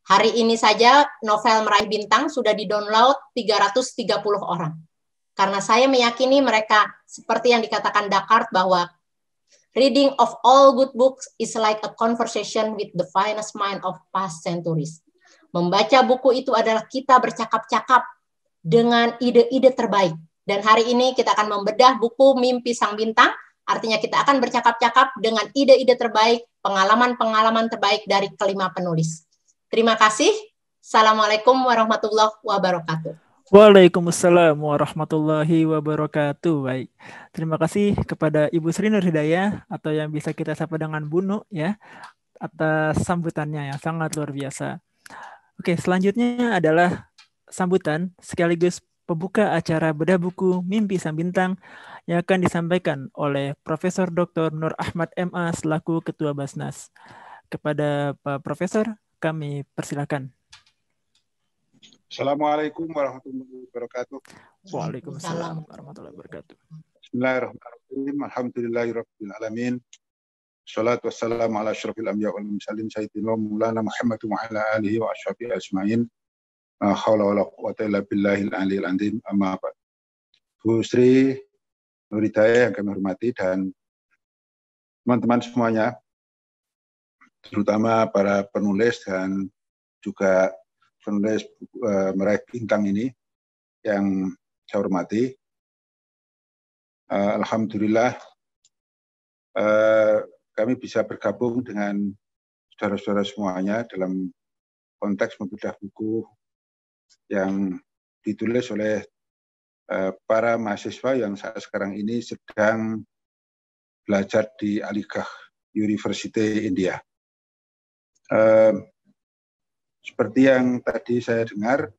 Hari ini saja novel Meraih Bintang sudah di-download 330 orang. Karena saya meyakini mereka, seperti yang dikatakan Descartes, bahwa reading of all good books is like a conversation with the finest mind of past centuries. Membaca buku itu adalah kita bercakap-cakap dengan ide-ide terbaik. Dan hari ini kita akan membedah buku Mimpi Sang Bintang, artinya kita akan bercakap-cakap dengan ide-ide terbaik, pengalaman-pengalaman terbaik dari kelima penulis. Terima kasih. Assalamualaikum warahmatullahi wabarakatuh. Waalaikumsalam warahmatullahi wabarakatuh. Baik, terima kasih kepada Ibu Sri Nur Hidayah atau yang bisa kita sapa dengan Bu Nu ya, atas sambutannya yang sangat luar biasa. Oke, selanjutnya adalah sambutan sekaligus pembuka acara bedah buku Mimpi Sang Bintang yang akan disampaikan oleh Profesor Dr. Nur Ahmad MA selaku Ketua Basnas. Kepada Pak Profesor, kami persilakan. Assalamualaikum warahmatullahi wabarakatuh. Waalaikumsalam warahmatullahi wabarakatuh. Bismillahirrahmanirrahim. Alhamdulillahirabbil alamin. Shalatu wassalamu ala asyrafil anbiya wal mursalin sayyidina Maulana Muhammad wa ala alihi wa ashabihi ajmain. La haula wala quwwata illa billahil aliyil azim. Amma ba'd. Bu Sri Nur Hidayah yang kami hormati dan teman-teman semuanya, terutama para penulis dan juga penulis Meraih Bintang ini yang saya hormati. Alhamdulillah kami bisa bergabung dengan saudara-saudara semuanya dalam konteks membedah buku yang ditulis oleh para mahasiswa yang saat sekarang ini sedang belajar di Aligarh University India. Seperti yang tadi saya dengar,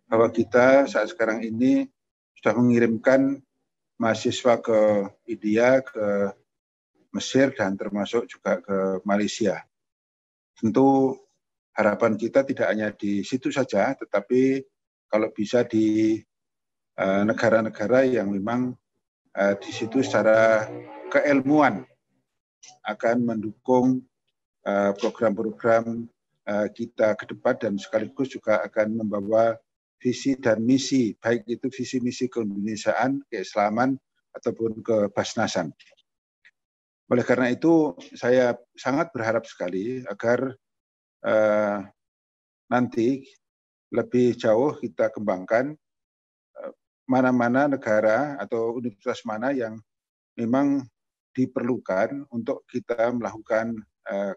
bahwa kita saat sekarang ini sudah mengirimkan mahasiswa ke India, ke Mesir, dan termasuk juga ke Malaysia. Tentu harapan kita tidak hanya di situ saja, tetapi kalau bisa di negara-negara yang memang di situ secara keilmuan akan mendukung program-program kita ke depan dan sekaligus juga akan membawa visi dan misi, baik itu visi misi keindonesiaan, keislaman, ataupun kebasnasan. Oleh karena itu, saya sangat berharap sekali agar nanti lebih jauh kita kembangkan mana-mana negara atau universitas mana yang memang diperlukan untuk kita melakukan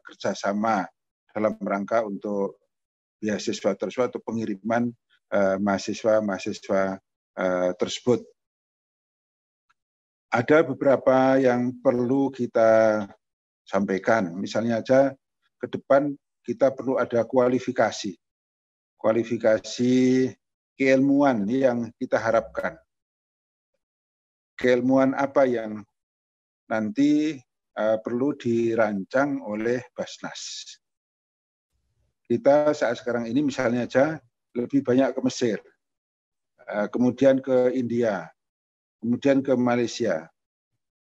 kerjasama dalam rangka untuk beasiswa tersebut atau pengiriman mahasiswa-mahasiswa tersebut. Ada beberapa yang perlu kita sampaikan. Misalnya aja ke depan kita perlu ada kualifikasi keilmuan yang kita harapkan. Keilmuan apa yang nanti perlu dirancang oleh Basnas. Kita saat sekarang ini misalnya aja lebih banyak ke Mesir, kemudian ke India, kemudian ke Malaysia.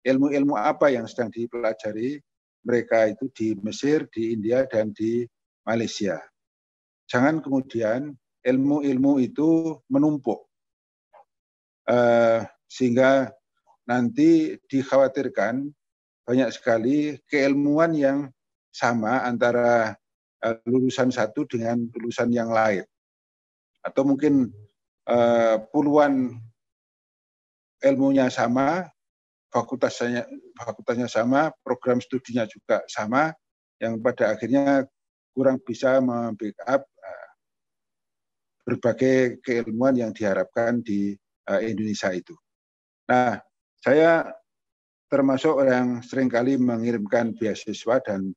Ilmu-ilmu apa yang sedang dipelajari mereka itu di Mesir, di India, dan di Malaysia. Jangan kemudian ilmu-ilmu itu menumpuk, sehingga nanti dikhawatirkan banyak sekali keilmuan yang sama antara lulusan satu dengan lulusan yang lain. Atau mungkin puluhan ilmunya sama, fakultasnya sama, program studinya juga sama, yang pada akhirnya kurang bisa membackup berbagai keilmuan yang diharapkan di Indonesia itu. Nah, saya termasuk orang yang seringkali mengirimkan beasiswa dan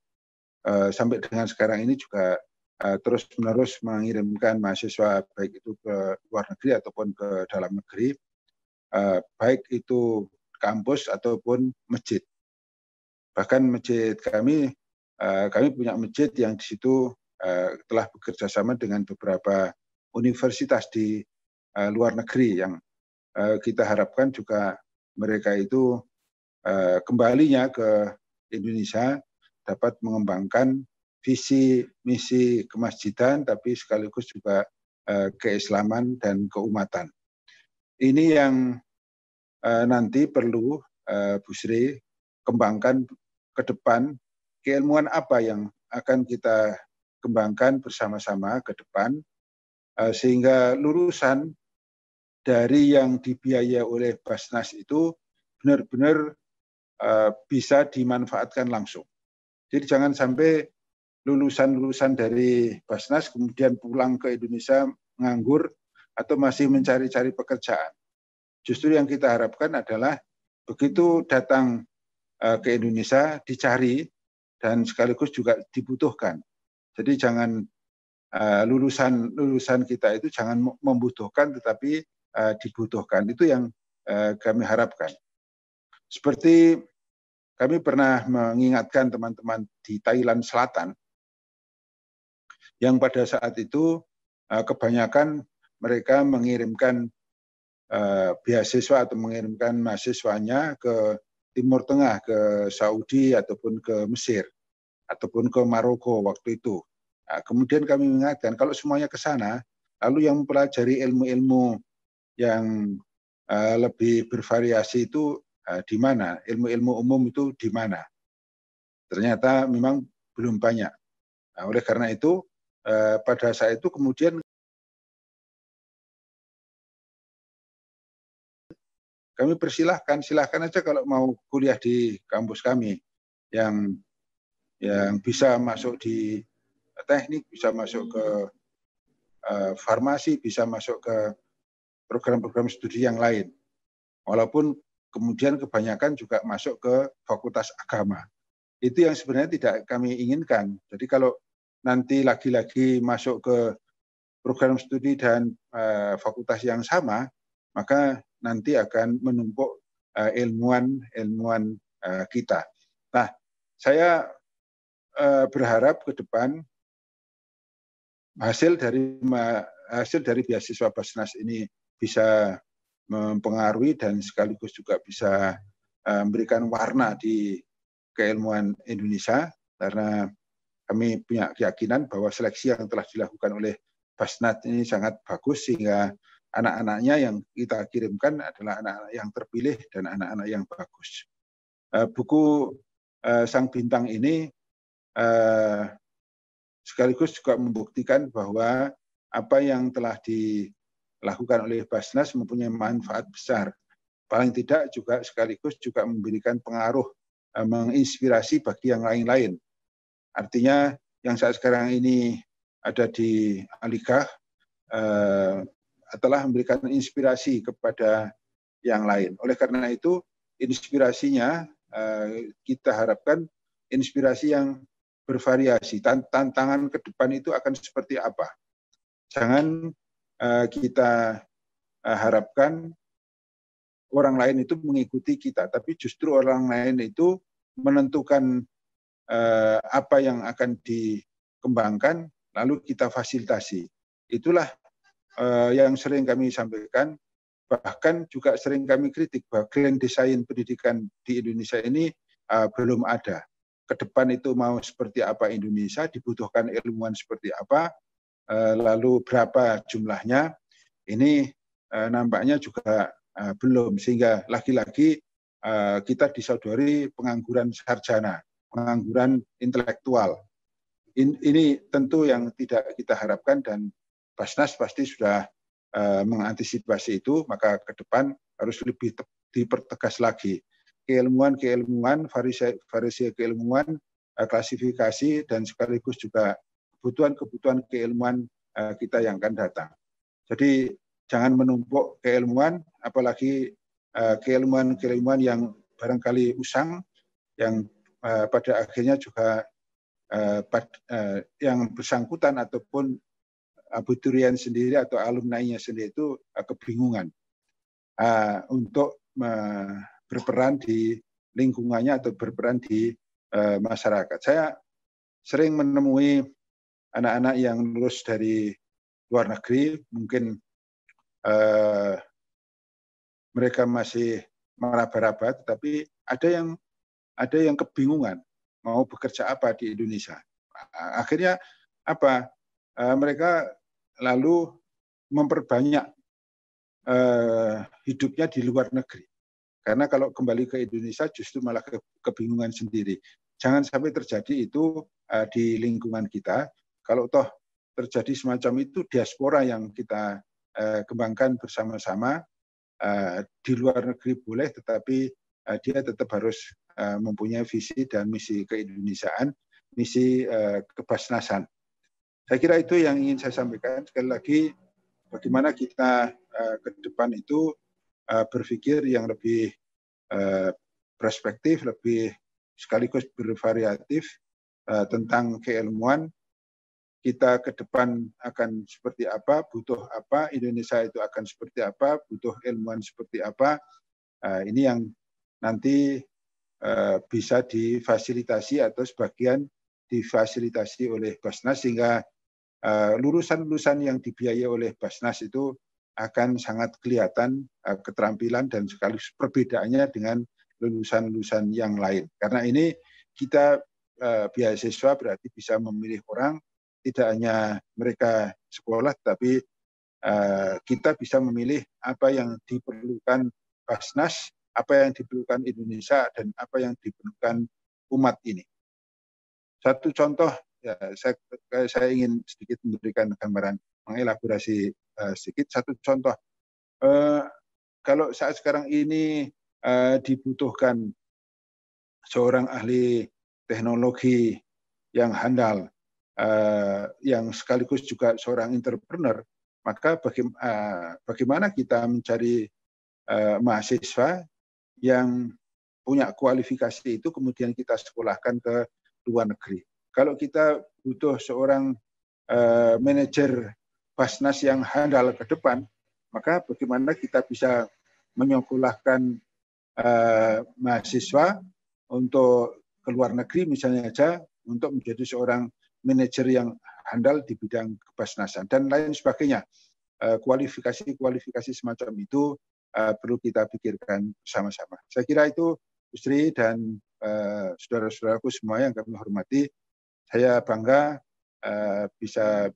sampai dengan sekarang ini juga terus-menerus mengirimkan mahasiswa baik itu ke luar negeri ataupun ke dalam negeri, baik itu kampus ataupun masjid. Bahkan masjid kami punya masjid yang di situ telah bekerja sama dengan beberapa universitas di luar negeri yang kita harapkan juga mereka itu kembalinya ke Indonesia dapat mengembangkan visi misi kemasjidan, tapi sekaligus juga keislaman dan keumatan. Ini yang nanti perlu Bu Sri kembangkan ke depan, keilmuan apa yang akan kita kembangkan bersama-sama ke depan, sehingga lulusan dari yang dibiayai oleh Basnas itu benar-benar bisa dimanfaatkan langsung. Jadi jangan sampai lulusan-lulusan dari Basnas kemudian pulang ke Indonesia nganggur atau masih mencari-cari pekerjaan. Justru yang kita harapkan adalah begitu datang ke Indonesia dicari dan sekaligus juga dibutuhkan. Jadi jangan lulusan kita itu jangan membutuhkan tetapi dibutuhkan. Itu yang kami harapkan. Seperti kami pernah mengingatkan teman-teman di Thailand Selatan yang pada saat itu kebanyakan mereka mengirimkan beasiswa atau mengirimkan mahasiswanya ke Timur Tengah, ke Saudi ataupun ke Mesir ataupun ke Maroko waktu itu. Nah, kemudian kami mengingatkan kalau semuanya ke sana, lalu yang mempelajari ilmu-ilmu yang lebih bervariasi itu di mana? Ilmu-ilmu umum itu di mana? Ternyata memang belum banyak. Nah, oleh karena itu pada saat itu kemudian kami persilahkan, silahkan aja kalau mau kuliah di kampus kami yang bisa masuk di teknik, bisa masuk ke farmasi, bisa masuk ke program-program studi yang lain. Walaupun kemudian kebanyakan juga masuk ke fakultas agama. Itu yang sebenarnya tidak kami inginkan. Jadi kalau nanti lagi-lagi masuk ke program studi dan fakultas yang sama, maka nanti akan menumpuk ilmuwan kita. Nah, saya berharap ke depan hasil dari beasiswa Basnas ini bisa mempengaruhi dan sekaligus juga bisa memberikan warna di keilmuan Indonesia, karena kami punya keyakinan bahwa seleksi yang telah dilakukan oleh Basnas ini sangat bagus, sehingga anak-anaknya yang kita kirimkan adalah anak-anak yang terpilih dan anak-anak yang bagus. Buku Sang Bintang ini sekaligus juga membuktikan bahwa apa yang telah dilakukan oleh Basnas mempunyai manfaat besar. Paling tidak juga sekaligus juga memberikan pengaruh, menginspirasi bagi yang lain-lain. Artinya yang saat sekarang ini ada di Aligah telah memberikan inspirasi kepada yang lain. Oleh karena itu, inspirasinya kita harapkan inspirasi yang bervariasi. Tantangan ke depan itu akan seperti apa? Jangan kita harapkan orang lain itu mengikuti kita, tapi justru orang lain itu menentukan apa yang akan dikembangkan, lalu kita fasilitasi. Itulah yang sering kami sampaikan, bahkan juga sering kami kritik bahwa grand design pendidikan di Indonesia ini belum ada. Ke depan itu mau seperti apa Indonesia, dibutuhkan ilmuwan seperti apa, lalu berapa jumlahnya, ini nampaknya juga belum, sehingga lagi-lagi kita disodori pengangguran sarjana, pengangguran intelektual. Ini tentu yang tidak kita harapkan, dan Basnas pasti sudah mengantisipasi itu, maka ke depan harus lebih dipertegas lagi. Keilmuan, variasi keilmuan, klasifikasi, dan sekaligus juga kebutuhan keilmuan kita yang akan datang. Jadi jangan menumpuk keilmuan, apalagi keilmuan yang barangkali usang, yang pada akhirnya juga yang bersangkutan ataupun abiturian sendiri atau alumni-nya sendiri itu kebingungan untuk berperan di lingkungannya atau berperan di masyarakat. Saya sering menemui anak-anak yang lulus dari luar negeri, mungkin mereka masih meraba-raba, tetapi ada yang kebingungan mau bekerja apa di Indonesia. Akhirnya apa? Mereka lalu memperbanyak hidupnya di luar negeri. Karena kalau kembali ke Indonesia justru malah kebingungan sendiri. Jangan sampai terjadi itu di lingkungan kita. Kalau toh terjadi semacam itu, diaspora yang kita kembangkan bersama-sama, di luar negeri boleh, tetapi dia tetap harus mempunyai visi dan misi keindonesiaan, misi kebasnasan. Saya kira itu yang ingin saya sampaikan. Sekali lagi, bagaimana kita ke depan itu berpikir yang lebih perspektif, lebih sekaligus bervariatif tentang keilmuan. Kita ke depan akan seperti apa, butuh apa, Indonesia itu akan seperti apa, butuh ilmuwan seperti apa. Ini yang nanti bisa difasilitasi atau sebagian difasilitasi oleh Basnas, sehingga lulusan-lulusan yang dibiayai oleh Basnas itu akan sangat kelihatan keterampilan dan sekaligus perbedaannya dengan lulusan-lulusan yang lain. Karena ini kita beasiswa berarti bisa memilih orang, tidak hanya mereka sekolah, tapi kita bisa memilih apa yang diperlukan Basnas, apa yang diperlukan Indonesia, dan apa yang diperlukan umat ini. Satu contoh, ya, saya ingin sedikit memberikan gambaran, mengelaborasi sedikit. Satu contoh, kalau saat sekarang ini dibutuhkan seorang ahli teknologi yang handal, yang sekaligus juga seorang entrepreneur, maka bagaimana kita mencari mahasiswa yang punya kualifikasi itu kemudian kita sekolahkan ke luar negeri. Kalau kita butuh seorang manajer Basnas yang handal ke depan, maka bagaimana kita bisa menyekolahkan mahasiswa untuk ke luar negeri misalnya saja untuk menjadi seorang manajer yang handal di bidang kebasnasan dan lain sebagainya. Kualifikasi semacam itu perlu kita pikirkan bersama-sama. Saya kira itu, Bu Sri dan saudara-saudaraku semua yang kami hormati, saya bangga bisa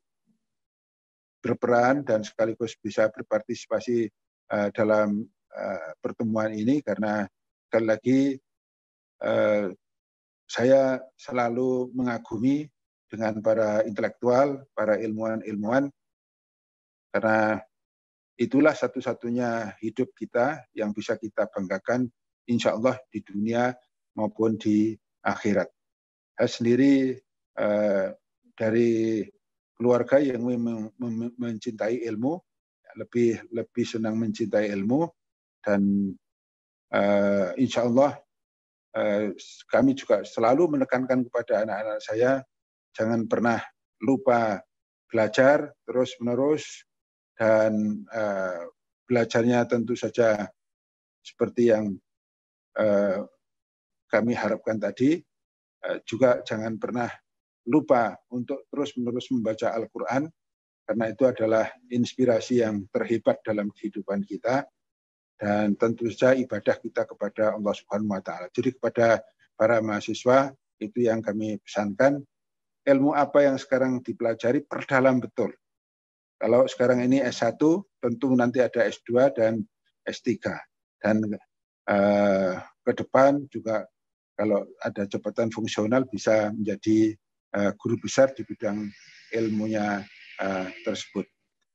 berperan dan sekaligus bisa berpartisipasi dalam pertemuan ini, karena sekali lagi saya selalu mengagumi dengan para intelektual, para ilmuwan-ilmuwan, karena itulah satu-satunya hidup kita yang bisa kita banggakan, insya Allah di dunia maupun di akhirat. Saya sendiri dari keluarga yang mencintai ilmu, lebih senang mencintai ilmu, dan insya Allah kami juga selalu menekankan kepada anak-anak saya, jangan pernah lupa belajar terus-menerus, dan belajarnya tentu saja seperti yang kami harapkan tadi, juga jangan pernah lupa untuk terus-menerus membaca Al-Quran, karena itu adalah inspirasi yang terhebat dalam kehidupan kita, dan tentu saja ibadah kita kepada Allah Subhanahu wa Ta'ala. Jadi kepada para mahasiswa, itu yang kami pesankan, ilmu apa yang sekarang dipelajari, perdalam betul. Kalau sekarang ini S1, tentu nanti ada S2 dan S3. Dan ke depan juga kalau ada jabatan fungsional bisa menjadi guru besar di bidang ilmunya tersebut.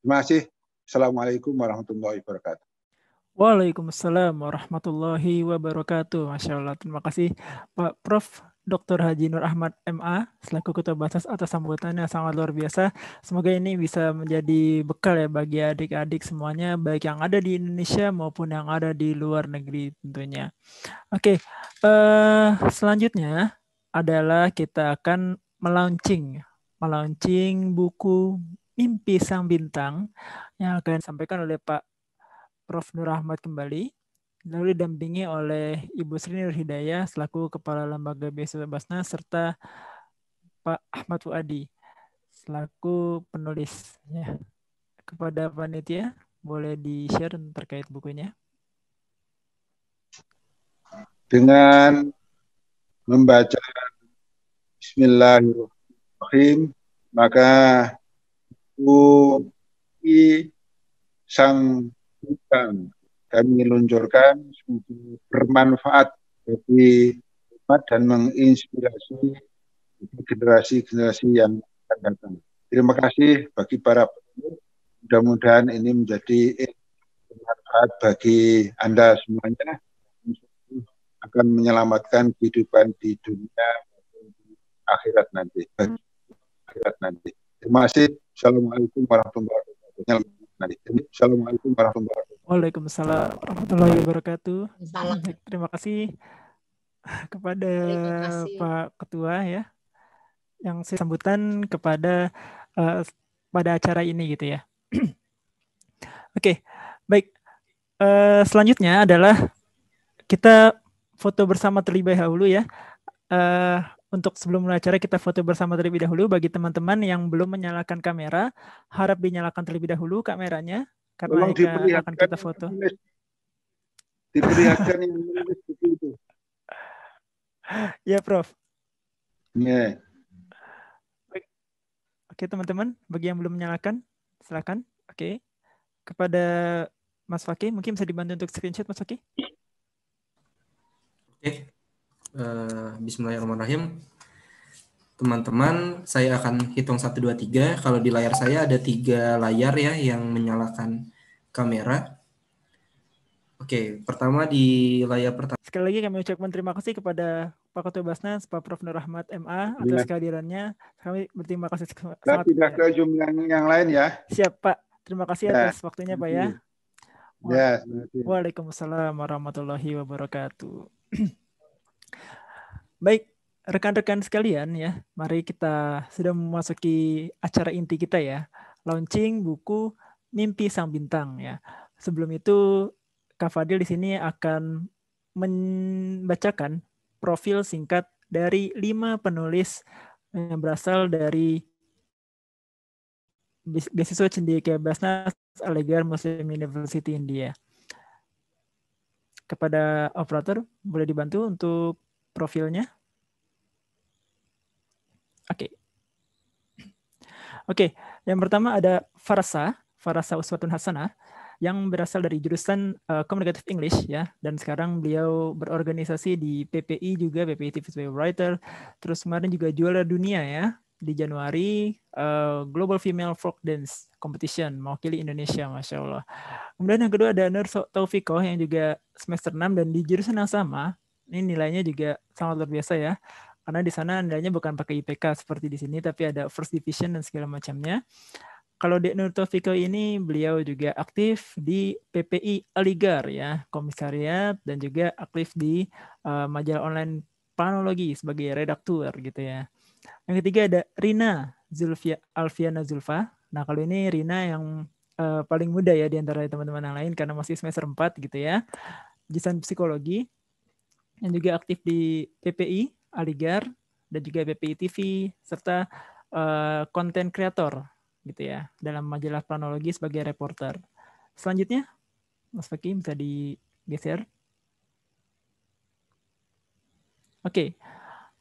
Terima kasih. Assalamualaikum warahmatullahi wabarakatuh. Waalaikumsalam warahmatullahi wabarakatuh. Masya Allah. Terima kasih Pak Prof. Dr. Haji Nur Ahmad MA selaku Ketua Basnas atas sambutannya sangat luar biasa. Semoga ini bisa menjadi bekal ya bagi adik-adik semuanya, baik yang ada di Indonesia maupun yang ada di luar negeri tentunya. Oke, selanjutnya adalah kita akan melaunching buku Mimpi Sang Bintang yang akan disampaikan oleh Pak Prof. Nur Ahmad kembali, lalu didampingi oleh Ibu Sri Nur Hidayah selaku Kepala Lembaga Beasiswa Basnas, serta Pak Ahmad Fuadi selaku penulis. Ya. Kepada panitia, boleh di-share terkait bukunya. Dengan membaca Bismillahirrahmanirrahim. Bismillahirrahmanirrahim. Maka sang bintang kami luncurkan semoga bermanfaat bagi umat dan menginspirasi generasi-generasi yang akan datang. Terima kasih bagi para penonton. Mudah-mudahan ini menjadi bermanfaat bagi Anda semuanya, akan menyelamatkan kehidupan di dunia dan di akhirat nanti. Terima kasih. Assalamualaikum warahmatullahi wabarakatuh. Assalamualaikum warahmatullahi wabarakatuh. Waalaikumsalam warahmatullahi wabarakatuh. Salam. Terima kasih kepada Pak Ketua ya, yang sambutan kepada pada acara ini gitu ya. Oke, baik. Selanjutnya adalah kita foto bersama terlebih dahulu ya. Untuk sebelum mulai acara kita foto bersama terlebih dahulu. Bagi teman-teman yang belum menyalakan kamera, harap dinyalakan terlebih dahulu kameranya karena akan kita foto. Diperlihatkan yang menulis itu. Ya, Prof. Yeah. Oke, teman-teman, bagi yang belum menyalakan, silakan. Oke. Kepada Mas Fakih, mungkin bisa dibantu untuk screenshot, Mas Fakih? Oke. Bismillahirrahmanirrahim. Teman-teman, saya akan hitung 1, 2, 3. Kalau di layar saya ada 3 layar ya yang menyalakan kamera. Oke, pertama di layar pertama. Sekali lagi kami ucapkan terima kasih kepada Pak Ketua Basnas, Pak Prof. Nur Rahmat MA atas kehadirannya. Kami berterima kasih sangat. Tidak ke jumlah yang lain ya. Siap, Pak. Terima kasih atas waktunya, Pak ya. Ya. Waalaikumsalam warahmatullahi wabarakatuh. Baik, rekan-rekan sekalian ya, mari kita sudah memasuki acara inti kita ya, launching buku Mimpi Sang Bintang ya. Sebelum itu Kak Fadil di sini akan membacakan profil singkat dari 5 penulis yang berasal dari beasiswa Cendekia Basnas Aligarh Muslim University India. Kepada operator, boleh dibantu untuk profilnya? Oke, yang pertama ada Farasa Uswatun Hasanah, yang berasal dari jurusan Communicative English ya, dan sekarang beliau berorganisasi di PPI juga, PPI TV Writer, terus kemarin juga juara dunia ya di Januari Global Female Folk Dance Competition mewakili Indonesia, Masya Allah. Kemudian yang kedua ada Nur Taufikoh yang juga semester 6 dan di jurusan yang sama, ini nilainya juga sangat luar biasa ya, karena di sana nilainya bukan pakai IPK seperti di sini, tapi ada first division dan segala macamnya. Kalau di Nur Taufikoh ini beliau juga aktif di PPI Aligarh ya, komisariat, dan juga aktif di majalah online Planologi sebagai redaktur gitu ya. Yang ketiga ada Rina Alfiana Zulfa. Nah, kalau ini Rina yang paling muda ya di antara teman-teman yang lain karena masih semester 4 gitu ya. Jurusan psikologi yang juga aktif di PPI Aligarh dan juga PPI TV serta konten kreator gitu ya, dalam majalah Planologi sebagai reporter. Selanjutnya, Mas Fakih bisa digeser. Oke.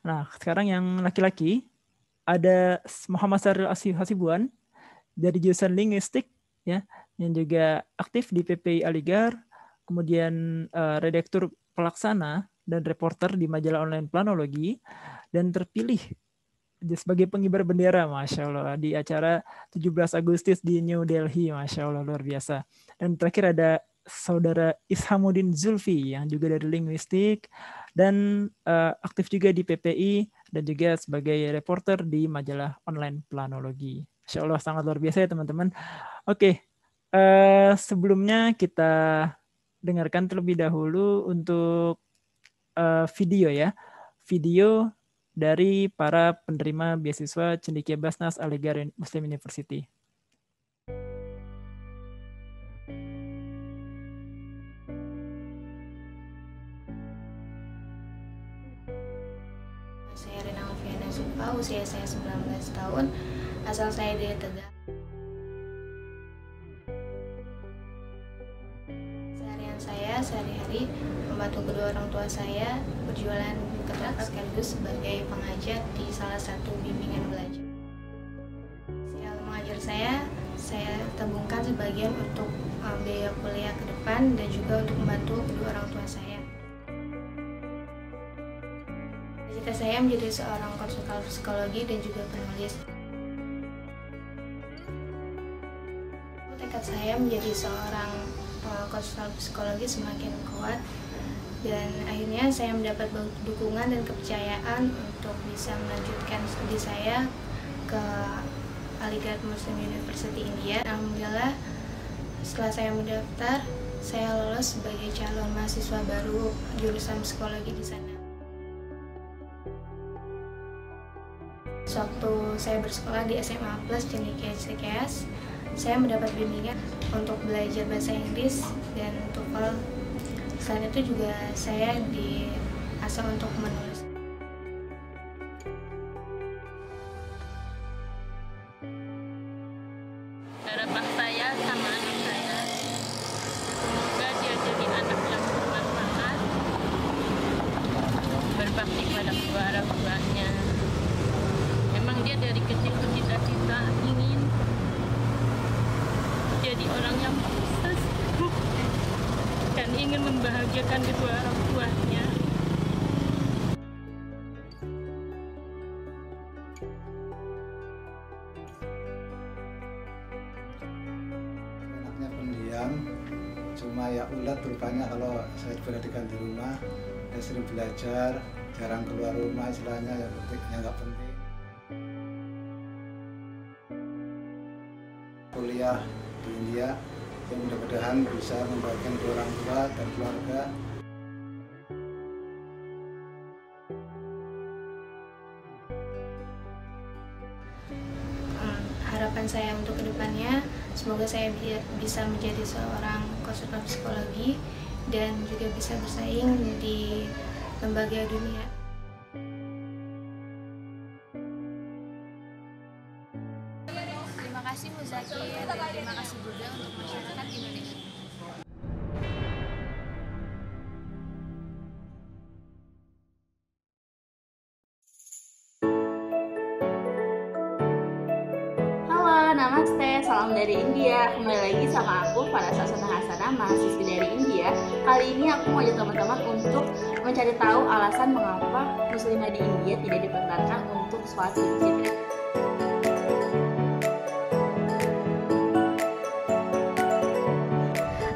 Nah, sekarang yang laki-laki ada Muhammad Saril Hasibuan dari jurusan linguistik ya, yang juga aktif di PPI Aligarh, kemudian redaktur pelaksana dan reporter di majalah online Planologi, dan terpilih sebagai pengibar bendera, Masya Allah, di acara 17 Agustus di New Delhi, Masya Allah, luar biasa. Dan terakhir ada Saudara Ishamuddin Zulfi yang juga dari linguistik dan aktif juga di PPI dan juga sebagai reporter di majalah online Planologi. Masya Allah, sangat luar biasa ya teman-teman. Oke, sebelumnya kita dengarkan terlebih dahulu untuk video ya. Video dari para penerima beasiswa Cendekia Basnas Aligarh Muslim University. Saya Rina Alfiana Zulfa, usia saya 19 tahun, asal saya dari Tegal. Seharian saya sehari-hari membantu kedua orang tua saya berjualan ketupat sekaligus sebagai pengajar di salah satu bimbingan belajar. sebagian untuk biaya kuliah ke depan dan juga untuk membantu kedua orang tua saya. Cita saya menjadi seorang konsultan psikologi dan juga penulis. Tekad saya menjadi seorang konsultan psikologi semakin kuat, dan akhirnya saya mendapat dukungan dan kepercayaan untuk bisa melanjutkan studi saya ke Aligarh Muslim University India. Alhamdulillah, setelah saya mendaftar, saya lolos sebagai calon mahasiswa baru jurusan psikologi di sana. Sewaktu saya bersekolah di SMA Plus Cendekia Cikeas, saya mendapat bimbingan untuk belajar bahasa Inggris dan TOEFL. Selain itu juga saya diasah untuk menulis. Harapan saya sama anak saya, semoga dia jadi anak yang bermanfaat, berbakti pada kedua orang tuanya. Memang dia dari kecil bercita-cita ingin jadi orang yang sukses dan ingin membahagiakan kedua orang tuanya. Anaknya pendiam, cuma ya ulat rupanya kalau saya perhatikan di rumah, dia sering belajar, jarang keluar rumah, istilahnya yang nggak penting. Kuliah di India, yang mudah-mudahan bisa membagikan kedua orang tua dan keluarga. Harapan saya untuk kedepannya, semoga saya bisa menjadi seorang konsultan psikologi dan juga bisa bersaing di lembaga dunia. Terima kasih Muzakir dan terima kasih juga untuk masyarakat Indonesia. Namaste, salam dari India. Kembali lagi sama aku, Farah Sasana Hasana, mahasiswi dari India. Kali ini aku mau ajak teman-teman untuk mencari tahu alasan mengapa muslimah di India tidak diperkenankan untuk sholat di masjid.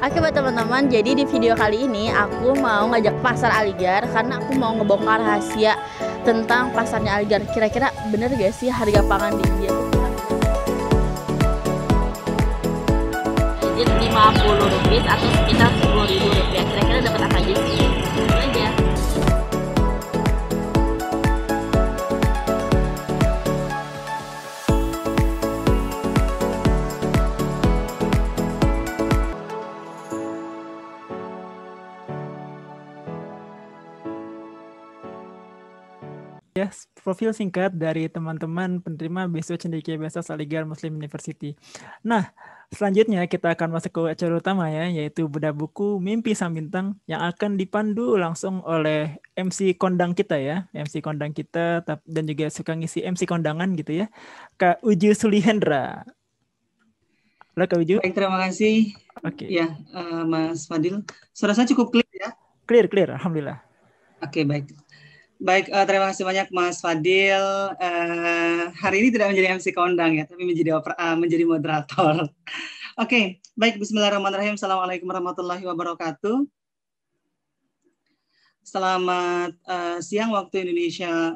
Oke buat teman-teman, jadi di video kali ini aku mau ngajak pasar Aligarh karena aku mau ngebongkar rahasia tentang pasarnya Aligarh. Kira-kira bener gak sih harga pangan di India tuh? 50 rupiah atau sekitar 10.000 rupiah. Kira-kira dapat apa aja sih? Itu aja. Ya, profil singkat dari teman-teman penerima beasiswa Cendekia Beasiswa Aligarh Muslim University. Nah, selanjutnya kita akan masuk ke acara utama ya, yaitu bedah buku Mimpi Sang Bintang yang akan dipandu langsung oleh MC kondang kita ya, MC kondang kita dan juga suka ngisi MC kondangan gitu ya, Kak Uju Sulihendra. Halo Kak Uju. Baik, terima kasih. Oke. Ya, Mas Fadil. Suara saya cukup clear ya? Clear, alhamdulillah. Oke, baik. Baik, terima kasih banyak Mas Fadil. Hari ini tidak menjadi MC kondang ya, tapi menjadi moderator. Oke, baik. Bismillahirrahmanirrahim. Assalamualaikum warahmatullahi wabarakatuh. Selamat siang waktu Indonesia,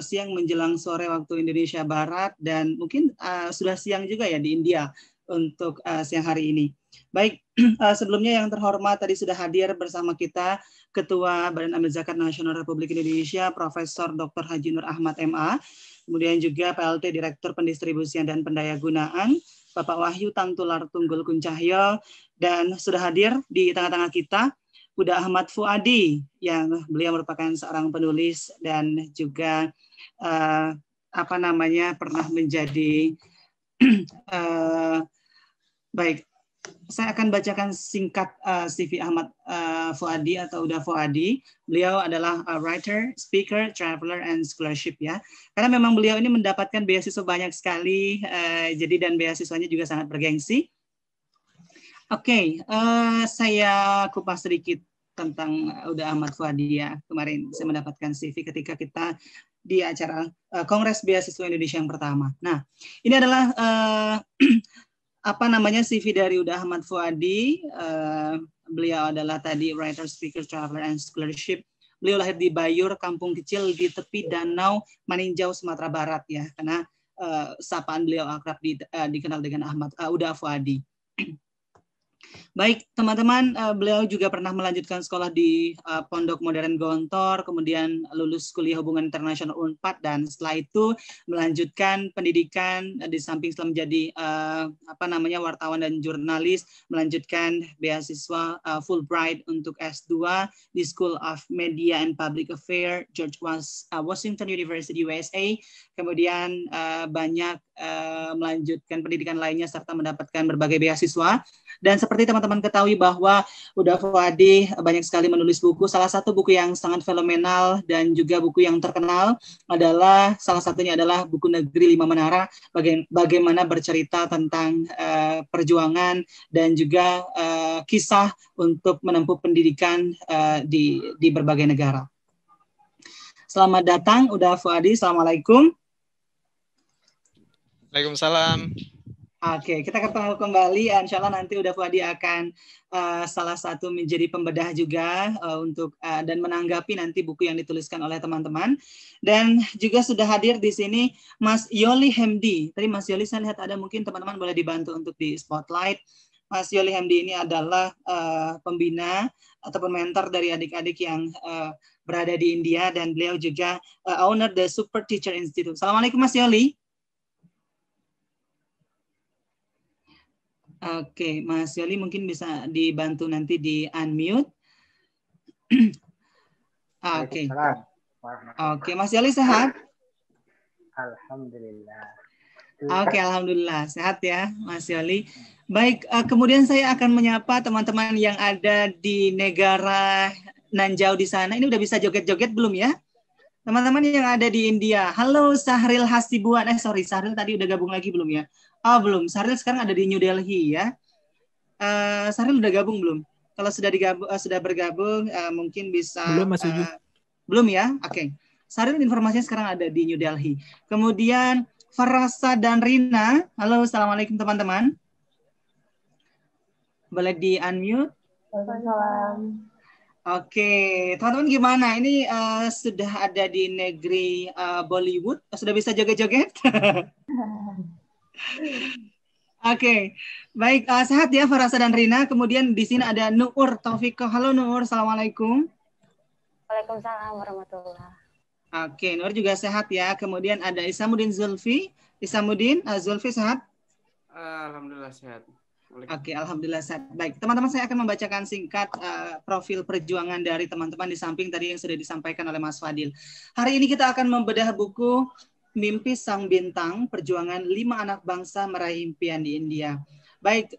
siang menjelang sore waktu Indonesia Barat, dan mungkin sudah siang juga ya di India untuk siang hari ini. Baik, sebelumnya yang terhormat tadi sudah hadir bersama kita Ketua Badan Amil Zakat Nasional Republik Indonesia, Profesor Dr. Haji Nur Ahmad MA, kemudian juga PLT Direktur Pendistribusian dan Pendayagunaan, Bapak Wahyu Tantular Tunggul Kuncahyo, dan sudah hadir di tengah-tengah kita Buda Ahmad Fuadi, yang beliau merupakan seorang penulis dan juga pernah menjadi baik. Saya akan bacakan singkat CV Ahmad Fuadi atau Uda Fuadi. Beliau adalah writer, speaker, traveler, and scholarship ya. Karena memang beliau ini mendapatkan beasiswa banyak sekali, jadi dan beasiswanya juga sangat bergengsi. Oke, saya kupas sedikit tentang Uda Ahmad Fuadi ya. Kemarin saya mendapatkan CV ketika kita di acara Kongres Beasiswa Indonesia yang pertama. Nah, ini adalah apa namanya CV dari Uda Ahmad Fuadi. Beliau adalah tadi writer, speaker, traveler, and scholarship. Beliau lahir di Bayur, kampung kecil di tepi Danau Maninjau, Sumatera Barat ya. Karena sapaan beliau akrab dikenal dengan Uda Fuadi. Baik, teman-teman, beliau juga pernah melanjutkan sekolah di Pondok Modern Gontor, kemudian lulus kuliah hubungan internasional Unpad, dan setelah itu melanjutkan pendidikan di samping setelah menjadi wartawan dan jurnalis, melanjutkan beasiswa Fulbright untuk S2 di School of Media and Public Affairs, George Washington University, USA. Kemudian banyak melanjutkan pendidikan lainnya serta mendapatkan berbagai beasiswa. Dan seperti teman-teman ketahui bahwa Uda Fuadi banyak sekali menulis buku. Salah satu buku yang sangat fenomenal dan juga buku yang terkenal adalah, salah satunya adalah buku Negeri Lima Menara, bagaimana bercerita tentang perjuangan dan juga kisah untuk menempuh pendidikan di berbagai negara. Selamat datang Uda Fuadi, Assalamualaikum. Waalaikumsalam. Oke, kita ketemu kembali. Insya Allah nanti Uda Fuadi akan salah satu menjadi pembedah juga untuk dan menanggapi nanti buku yang dituliskan oleh teman-teman. Dan juga sudah hadir di sini Mas Yoli Hemdi. Tadi Mas Yoli saya lihat ada, mungkin teman-teman boleh dibantu untuk di spotlight. Mas Yoli Hemdi ini adalah pembina ataupun mentor dari adik-adik yang berada di India, dan beliau juga owner the Super Teacher Institute. Assalamualaikum Mas Yoli. Oke, Mas Yoli mungkin bisa dibantu nanti di unmute. Oke. Oke, Mas Yoli sehat? Alhamdulillah. Oke, alhamdulillah sehat ya, Mas Yoli. Baik, kemudian saya akan menyapa teman-teman yang ada di negara Nanjau di sana. Ini udah bisa joget-joget belum ya? Teman-teman yang ada di India. Halo Sahril Hasibuan. Sahril tadi udah gabung lagi belum ya? Oh, belum. Sahril sekarang ada di New Delhi ya. Sahril udah gabung belum? Kalau sudah bergabung, mungkin bisa. Belum, Mas Uju. Belum ya? Oke. Sahril informasinya sekarang ada di New Delhi. Kemudian Farasa dan Rina. Halo, assalamualaikum teman-teman. Boleh di unmute? Waalaikumsalam. Oke, teman-teman gimana? Ini sudah ada di negeri Bollywood, sudah bisa joget-joget? Oke, baik, sehat ya Farasa dan Rina. Kemudian di sini ada Nuur Taufiko. Halo Nuur, assalamualaikum. Waalaikumsalam warahmatullahi. Oke, Nuur juga sehat ya. Kemudian ada Isamuddin Zulfi. Isamuddin, Zulfi sehat? Alhamdulillah sehat. Oke, alhamdulillah sehat. Baik, teman-teman, saya akan membacakan singkat profil perjuangan dari teman-teman di samping tadi yang sudah disampaikan oleh Mas Fadil. Hari ini kita akan membedah buku Mimpi Sang Bintang, Perjuangan 5 Anak Bangsa Meraih Impian di India. Baik,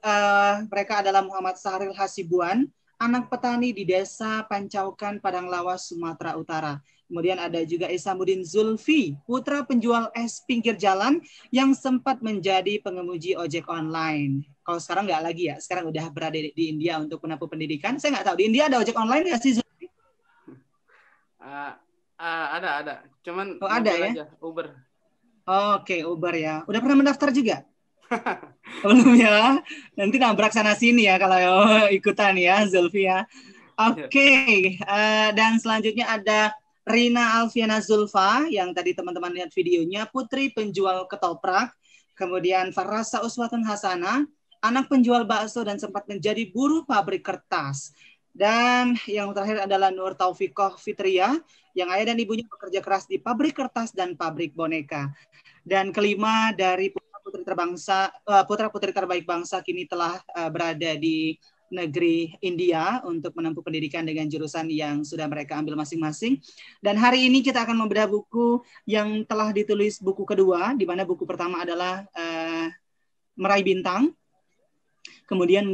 mereka adalah Muhammad Sahril Hasibuan, anak petani di desa Pancaukan, Padang Lawas, Sumatera Utara. Kemudian ada juga Isamuddin Zulfi, putra penjual es pinggir jalan yang sempat menjadi pengemudi ojek online. Kalau sekarang nggak lagi ya, sekarang udah berada di India untuk menempuh pendidikan. Saya nggak tahu, di India ada ojek online nggak sih, Zulfi? Ada. Cuman ada ya? aja, Uber. Oke, Uber ya. Udah pernah mendaftar juga? Belum ya? Nanti nabrak sana sini ya kalau ikutan ya, Zulfi ya. Oke, dan selanjutnya ada Rina Alfiana Zulfa, yang tadi teman-teman lihat videonya, putri penjual ketoprak. Kemudian Farasa Uswatun Hasanah, anak penjual bakso dan sempat menjadi buruh pabrik kertas. Dan yang terakhir adalah Nur Taufikoh Fitria, yang ayah dan ibunya bekerja keras di pabrik kertas dan pabrik boneka. Dan kelima dari putra-putri terbaik bangsa kini telah berada di negeri India untuk menempuh pendidikan dengan jurusan yang sudah mereka ambil masing-masing. Dan hari ini kita akan membedah buku yang telah ditulis, buku kedua, di mana buku pertama adalah Meraih Bintang. Kemudian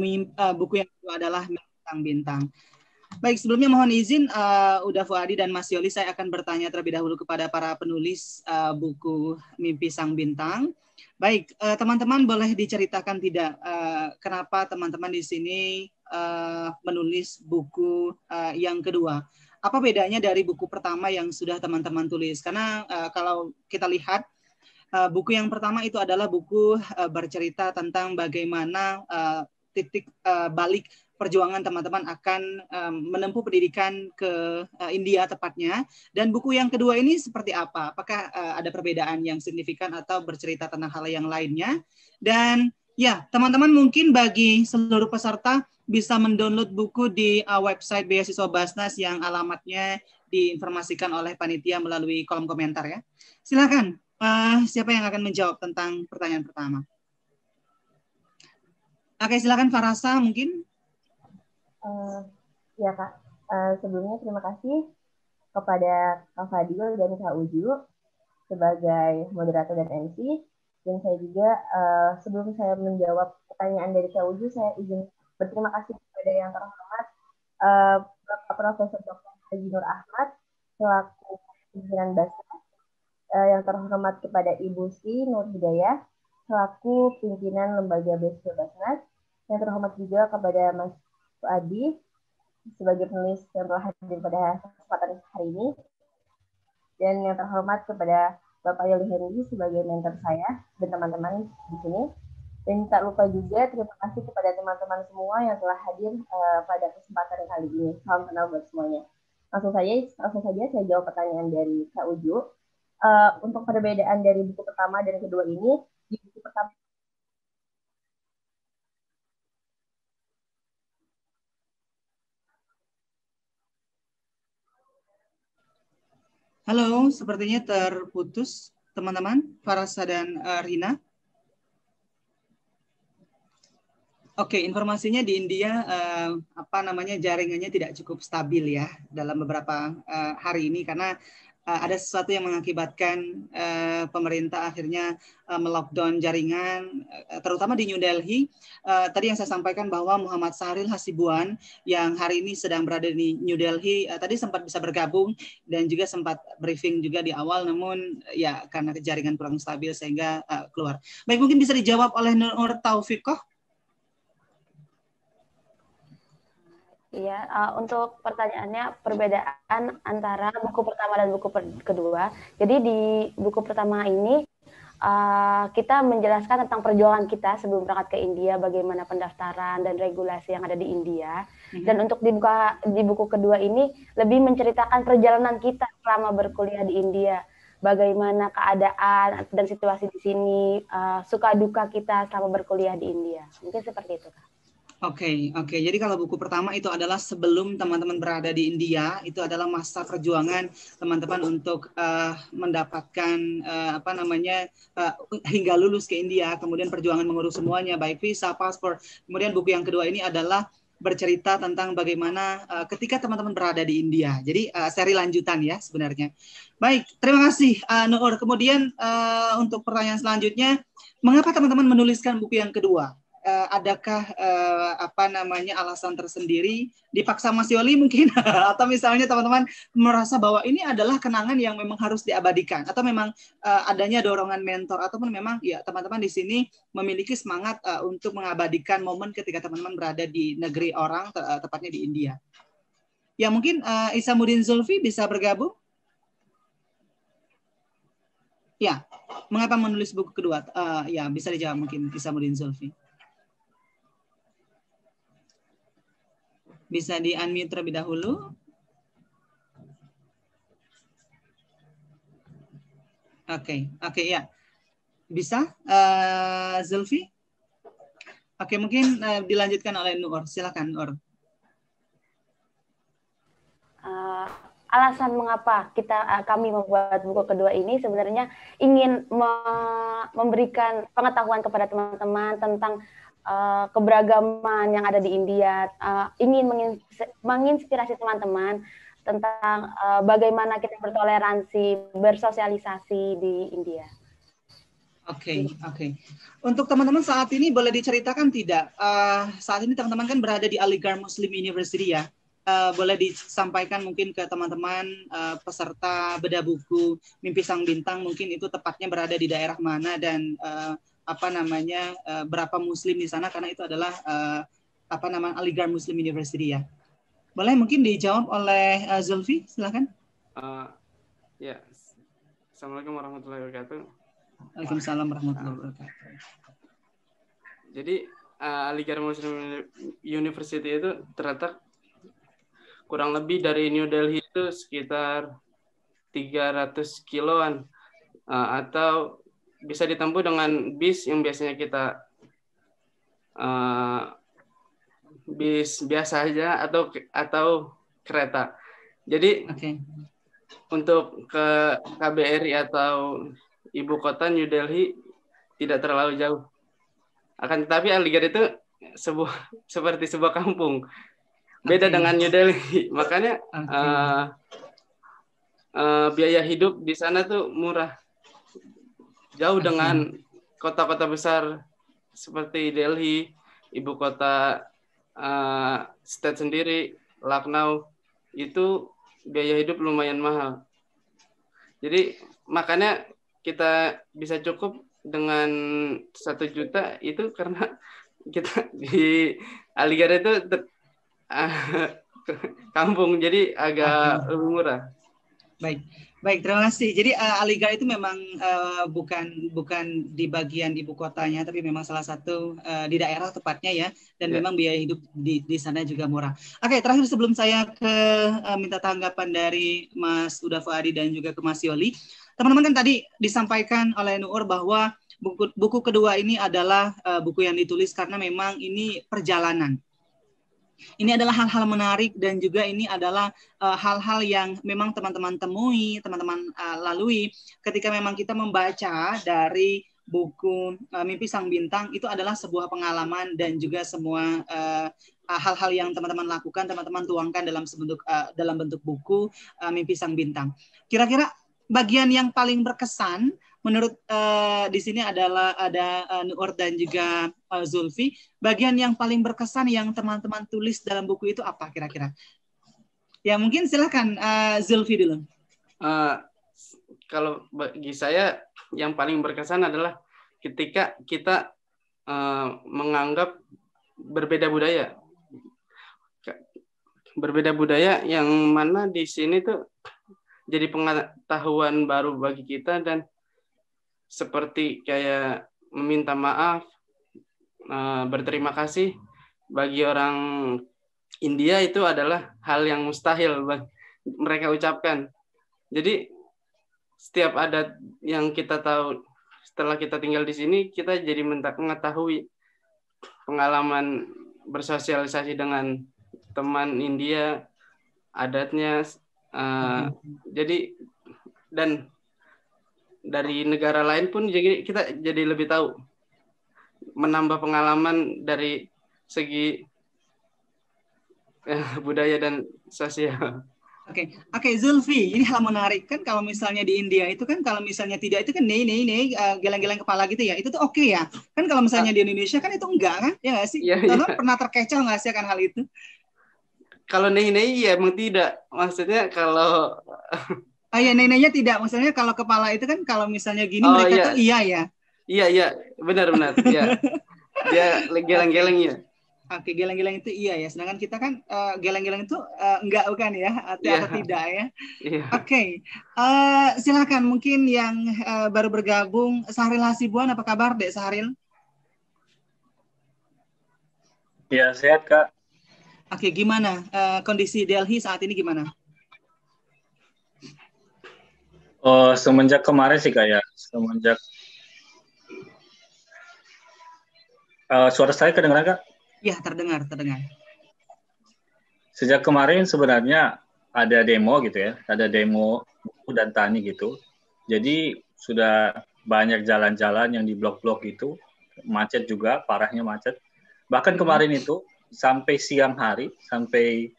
buku yang kedua adalah Mimpi Sang Bintang. Baik, sebelumnya mohon izin Uda Fuadi dan Mas Yoli, saya akan bertanya terlebih dahulu kepada para penulis buku Mimpi Sang Bintang. Baik, teman-teman boleh diceritakan tidak kenapa teman-teman di sini menulis buku yang kedua? Apa bedanya dari buku pertama yang sudah teman-teman tulis? Karena kalau kita lihat buku yang pertama itu adalah buku bercerita tentang bagaimana titik balik perjuangan teman-teman akan menempuh pendidikan ke India tepatnya. Dan buku yang kedua ini seperti apa? Apakah ada perbedaan yang signifikan atau bercerita tentang hal yang lainnya? Dan ya, teman-teman mungkin bagi seluruh peserta bisa mendownload buku di website Beasiswa Basnas yang alamatnya diinformasikan oleh panitia melalui kolom komentar ya. Silakan, siapa yang akan menjawab tentang pertanyaan pertama? Oke, silakan Farasa mungkin. Ya Kak, sebelumnya terima kasih kepada Kak Fadil dan Kak Uju sebagai moderator dan MC. Dan saya juga sebelum saya menjawab pertanyaan dari Kak Uju, saya izin berterima kasih kepada yang terhormat Bapak Profesor Dr. Haji Nur Ahmad selaku pimpinan Basnas, yang terhormat kepada Ibu Sri Nur Hidayah selaku pimpinan Lembaga Beasiswa Basnas, yang terhormat juga kepada Mas Adi sebagai penulis yang telah hadir pada kesempatan hari ini, dan yang terhormat kepada Bapak Yoli Hendy sebagai mentor saya dan teman-teman di sini. Dan tak lupa juga terima kasih kepada teman-teman semua yang telah hadir pada kesempatan kali ini. Salam kenal buat semuanya. Langsung saja saya jawab pertanyaan dari Kak Uju. Untuk perbedaan dari buku pertama dan kedua ini, di buku pertama Halo, sepertinya terputus teman-teman, Farasa dan Rina. Oke, informasinya di India jaringannya tidak cukup stabil ya dalam beberapa hari ini karena ada sesuatu yang mengakibatkan pemerintah akhirnya melockdown jaringan, terutama di New Delhi. Tadi yang saya sampaikan bahwa Muhammad Sahril Hasibuan yang hari ini sedang berada di New Delhi, tadi sempat bisa bergabung dan juga sempat briefing juga di awal, namun ya karena jaringan kurang stabil sehingga keluar. Baik, mungkin bisa dijawab oleh Nur Taufiqoh. Iya, untuk pertanyaannya perbedaan antara buku pertama dan buku kedua. Jadi di buku pertama ini kita menjelaskan tentang perjuangan kita sebelum berangkat ke India, bagaimana pendaftaran dan regulasi yang ada di India. Dan untuk di buku kedua ini lebih menceritakan perjalanan kita selama berkuliah di India, bagaimana keadaan dan situasi di sini, suka duka kita selama berkuliah di India. Mungkin seperti itu, Kak. Oke. Jadi kalau buku pertama itu adalah sebelum teman-teman berada di India, itu adalah masa perjuangan teman-teman untuk mendapatkan hingga lulus ke India, kemudian perjuangan mengurus semuanya, baik visa, paspor. Kemudian buku yang kedua ini adalah bercerita tentang bagaimana ketika teman-teman berada di India. Jadi seri lanjutan ya sebenarnya. Baik, terima kasih Nur. Kemudian untuk pertanyaan selanjutnya, mengapa teman-teman menuliskan buku yang kedua? Adakah alasan tersendiri, dipaksa Mas Yoli mungkin atau misalnya teman-teman merasa bahwa ini adalah kenangan yang memang harus diabadikan, atau memang adanya dorongan mentor, ataupun memang ya teman-teman di sini memiliki semangat untuk mengabadikan momen ketika teman-teman berada di negeri orang, tepatnya di India. Ya mungkin Isamuddin Zulfi bisa bergabung. Ya, mengapa menulis buku kedua? Ya bisa dijawab mungkin Isamuddin Zulfi. Bisa di-unmute terlebih dahulu. Oke, ya. Bisa, Zulfi? Oke, mungkin dilanjutkan oleh Nur. Silakan, Nur. Alasan mengapa kami membuat buku kedua ini sebenarnya ingin memberikan pengetahuan kepada teman-teman tentang keberagaman yang ada di India, ingin menginspirasi teman-teman tentang bagaimana kita bertoleransi, bersosialisasi di India. Oke. Untuk teman-teman saat ini boleh diceritakan tidak? Saat ini teman-teman kan berada di Aligarh Muslim University ya. boleh disampaikan mungkin ke teman-teman peserta bedah buku Mimpi Sang Bintang, mungkin itu tepatnya berada di daerah mana dan berapa Muslim di sana, karena itu adalah Aligarh Muslim University ya. Boleh mungkin dijawab oleh Zulfi, silakan. Ya, Assalamualaikum warahmatullahi wabarakatuh. Waalaikumsalam warahmatullahi wabarakatuh. Jadi Aligarh Muslim University itu terletak kurang lebih dari New Delhi itu sekitar 300 kiloan, atau bisa ditempuh dengan bis yang biasanya kita bis biasa aja atau kereta. Jadi untuk ke KBRI atau ibu kota New Delhi tidak terlalu jauh. Akan tetapi Aligarh itu seperti sebuah kampung. Beda dengan New Delhi. Makanya biaya hidup di sana tuh murah. Jauh dengan kota-kota besar seperti Delhi, ibu kota state sendiri, Lucknow, itu biaya hidup lumayan mahal. Jadi makanya kita bisa cukup dengan 1 juta itu karena kita di Aligarh itu kampung, jadi agak lebih murah. Baik, terima kasih. Jadi Aligarh itu memang bukan di bagian ibu kotanya, tapi memang salah satu di daerah tepatnya ya, dan memang biaya hidup di sana juga murah. Oke, terakhir sebelum saya minta tanggapan dari Mas Huda Fuadi dan juga ke Mas Yoli, teman-teman kan tadi disampaikan oleh Nuur bahwa buku kedua ini adalah buku yang ditulis karena memang ini perjalanan. Ini adalah hal-hal menarik dan juga ini adalah hal-hal yang memang teman-teman temui, teman-teman lalui ketika memang kita membaca dari buku Mimpi Sang Bintang. Itu adalah sebuah pengalaman dan juga semua hal-hal yang teman-teman lakukan, teman-teman tuangkan dalam bentuk buku Mimpi Sang Bintang. Kira-kira bagian yang paling berkesan menurut di sini adalah ada Nuur dan juga Zulfi. Bagian yang paling berkesan yang teman-teman tulis dalam buku itu apa kira-kira? Ya mungkin silakan Zulfi dulu. Kalau bagi saya yang paling berkesan adalah ketika kita menganggap berbeda budaya. Berbeda budaya yang mana di sini tuh jadi pengetahuan baru bagi kita, dan seperti kayak meminta maaf, berterima kasih bagi orang India itu adalah hal yang mustahil mereka ucapkan. Jadi setiap adat yang kita tahu setelah kita tinggal di sini, kita jadi mengetahui pengalaman bersosialisasi dengan teman India, adatnya, jadi dan dari negara lain pun jadi kita jadi lebih tahu, menambah pengalaman dari segi budaya dan sosial. Oke, Zulfi, ini hal menarik kan, kalau misalnya di India itu kan kalau misalnya tidak itu kan geleng-geleng kepala gitu ya, itu tuh oke ya. Kan kalau misalnya di Indonesia kan itu enggak kan, ya nggak sih? Teman-teman pernah terkecoh nggak sih akan hal itu? Kalau nei ya emang tidak, maksudnya kalau ya neneknya tidak, maksudnya kalau kepala itu kan kalau misalnya gini mereka tuh iya ya. Iya, benar ya. Dia geleng-geleng ya. Oke, geleng-geleng itu iya ya. Sedangkan kita kan geleng-geleng itu enggak bukan ya, atau tidak ya. Oke, silakan mungkin yang baru bergabung, Sahril Hasibuan, apa kabar Dek Sahril? Ya, sehat Kak. Oke, gimana kondisi Delhi saat ini gimana? Semenjak kemarin sih Kak ya, suara saya kedengaran Kak? Ya, terdengar. Sejak kemarin sebenarnya ada demo gitu ya, ada demo buku dan tani gitu. Jadi sudah banyak jalan-jalan yang di blok-blok gitu, macet juga, parahnya macet. Bahkan kemarin itu sampai siang hari, sampai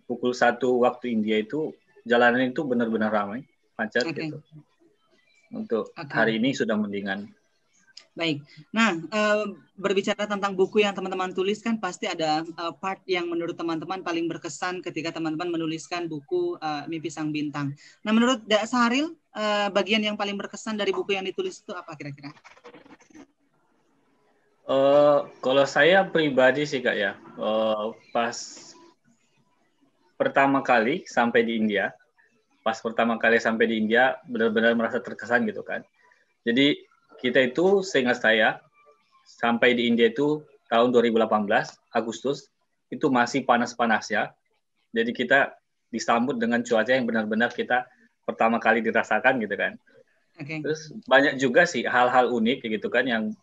pukul 1 waktu India itu jalanan itu benar-benar ramai, macet gitu. Untuk hari ini sudah mendingan. Baik. Nah, berbicara tentang buku yang teman-teman tulis kan pasti ada part yang menurut teman-teman paling berkesan ketika teman-teman menuliskan buku Mimpi Sang Bintang. Nah, menurut Dak Sahril, bagian yang paling berkesan dari buku yang ditulis itu apa kira-kira? Kalau saya pribadi sih Kak ya, pas pertama kali sampai di India, benar-benar merasa terkesan gitu kan. Jadi kita itu seingat saya sampai di India itu tahun 2018 Agustus itu masih panas-panasnya. Jadi kita disambut dengan cuaca yang benar-benar kita pertama kali dirasakan gitu kan. Okay. Terus banyak juga sih hal-hal unik gitu kan yang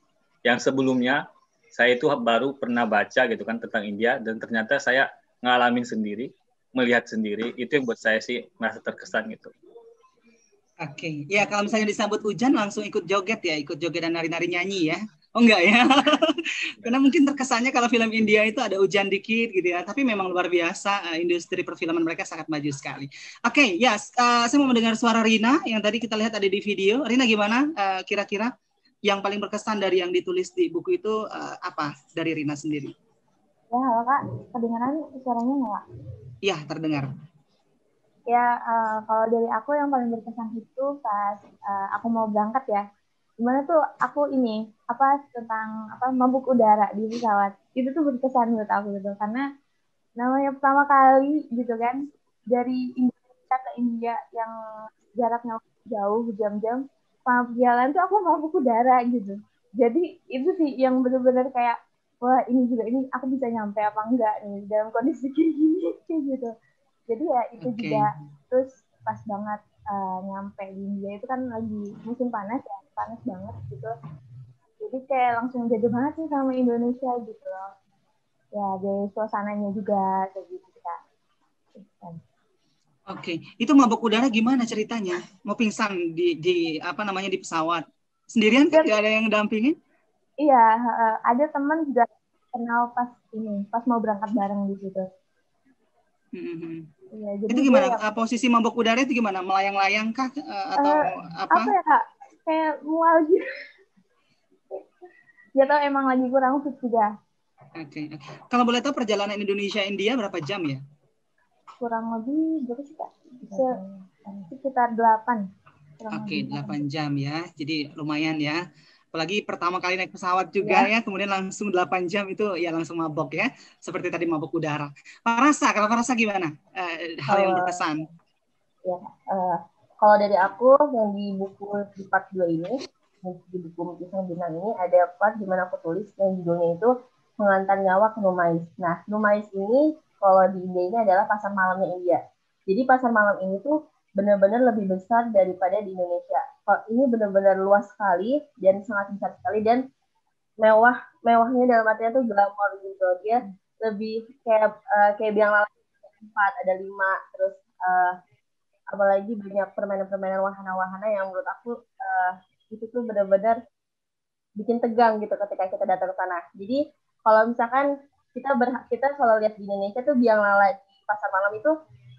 sebelumnya saya itu baru pernah baca gitu kan tentang India dan ternyata saya ngalamin sendiri, melihat sendiri, itu yang buat saya sih merasa terkesan gitu. Oke, ya kalau misalnya disambut hujan langsung ikut joget ya, ikut joget dan nari-nari nyanyi ya. Oh enggak ya? Karena mungkin terkesannya kalau film India itu ada hujan dikit gitu ya, tapi memang luar biasa, industri perfilman mereka sangat maju sekali. Oke, ya, saya mau mendengar suara Rina yang tadi kita lihat ada di video. Rina gimana kira-kira yang paling berkesan dari yang ditulis di buku itu apa dari Rina sendiri? Ya, halo Kak, kedengaran suaranya nggak? Iya, terdengar. Ya, kalau dari aku yang paling berkesan itu pas aku mau berangkat ya. Gimana tuh aku ini tentang mabuk udara di pesawat. Itu tuh berkesan menurut aku gitu karena namanya pertama kali gitu kan dari Indonesia ke India yang jaraknya jauh berjam-jam, sama perjalanan tuh aku mabuk udara gitu. Jadi itu sih yang benar-benar kayak wah ini aku bisa nyampe apa enggak nih dalam kondisi kayak gini kayak gitu. Jadi ya itu juga terus pas banget nyampe di India itu kan lagi musim panas ya, panas banget gitu. Jadi kayak langsung jadi banget sih sama Indonesia gitu loh. Ya dari suasananya juga kayak gitu Kak. Oke, itu mabuk udara gimana ceritanya? Mau pingsan di apa namanya di pesawat? Sendirian kan? Gak ada yang dampingin? Iya, ada teman juga kenal pas mau berangkat bareng di situ. Iya, jadi itu gimana? Posisi mabuk udara itu gimana? Melayang-layang kah atau apa? Apa ya Kak? Kayak mual gitu. Ya tau emang lagi kurang fit juga. Oke. Kalau boleh tahu perjalanan Indonesia-India berapa jam ya? Kurang lebih berapa sih Kak? Sekitar 8. Oke, 8 jam ya. Jadi lumayan ya. Apalagi pertama kali naik pesawat juga ya, kemudian langsung 8 jam itu ya langsung mabok ya. Seperti tadi mabok udara. Farasa, kalau Farasa gimana? Hal yang berkesan. Ya, kalau dari aku yang di buku di part 2 ini, di buku Mimpi Sang Bintang ini ada part di mana aku tulis yang judulnya itu Mengantar Nyawa ke Numais. Nah, Numais ini kalau di India ini adalah pasar malamnya India. Jadi pasar malam ini tuh benar-benar lebih besar daripada di Indonesia. Ini benar-benar luas sekali dan sangat besar sekali dan mewahnya dalam artinya tuh glamor gitu. Dia lebih kayak biang lala 4 ada 5 terus apalagi banyak permainan-permainan wahana-wahana yang menurut aku itu tuh benar-benar bikin tegang gitu ketika kita datang ke sana. Jadi kalau misalkan kita kalau lihat di Indonesia tuh biang lala di pasar malam itu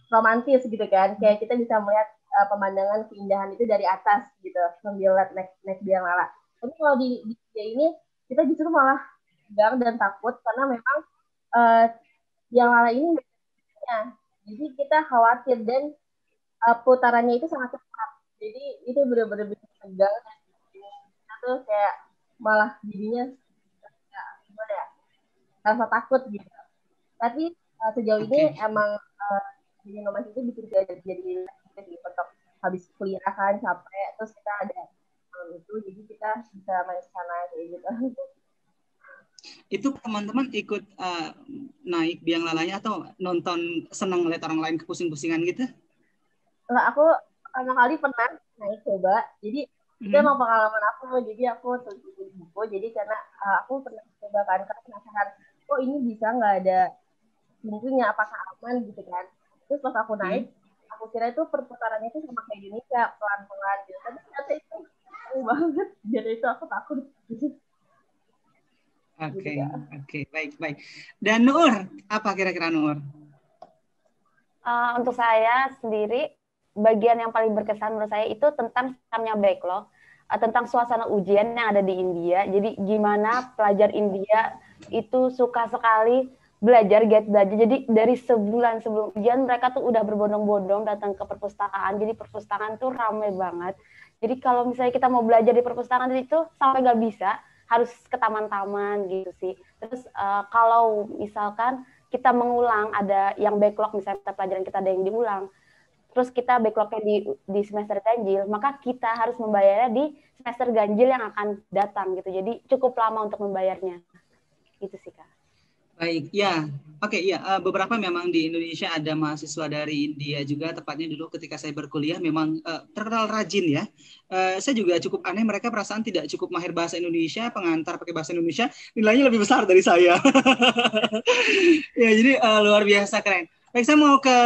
romantis gitu kan, kayak kita bisa melihat pemandangan keindahan itu dari atas gitu sambil naik biang lala. Tapi kalau di India ini kita justru malah tegang dan takut karena memang biang lala ini jadi kita khawatir dan putarannya itu sangat cepat. Jadi itu benar-benar bikin tegang dan kita tuh kayak malah jadinya gimana ya, rasa takut gitu. Tapi sejauh ini emang Nomais itu bikin kita jadi untuk habis kuliah kan capek terus kita ada itu jadi kita bisa main ke sana kayak gitu. Itu teman-teman ikut naik biang lalanya atau nonton senang ngeliat orang lain kepusing-pusingan gitu? Enggak, aku pertama kali pernah naik coba. Jadi itu emang pengalaman aku. Jadi aku tulis buku. Jadi karena aku pernah coba kan karena penasaran, oh ini bisa nggak ada pintunya, apakah aman gitu kan. Terus pas aku naik, aku kira itu perputarannya itu sama kayak Indonesia, pelan-pelan gitu. Tapi ternyata itu seru banget. Jadi itu aku takut. Oke, baik. Dan Nur, apa kira-kira Nur? Untuk saya sendiri, bagian yang paling berkesan menurut saya itu tentang sistemnya backlog. tentang suasana ujian yang ada di India. Jadi gimana pelajar India itu suka sekali belajar, giat belajar. Jadi dari sebulan sebelum ujian mereka tuh udah berbondong-bondong datang ke perpustakaan. Jadi perpustakaan tuh ramai banget. Jadi kalau misalnya kita mau belajar di perpustakaan itu sampai nggak bisa, harus ke taman-taman gitu sih. Terus kalau misalkan kita mengulang, ada yang backlog, misalnya pelajaran kita ada yang diulang, terus kita backlognya di semester ganjil, maka kita harus membayarnya di semester ganjil yang akan datang gitu. Jadi cukup lama untuk membayarnya. Itu sih, Kak. Baik, ya. Oke, ya. Beberapa memang di Indonesia ada mahasiswa dari India juga, tepatnya dulu ketika saya berkuliah memang terkenal rajin ya. Saya juga cukup aneh, mereka perasaan tidak cukup mahir bahasa Indonesia, pengantar pakai bahasa Indonesia, nilainya lebih besar dari saya. Ya, jadi luar biasa keren. Baik, saya mau ke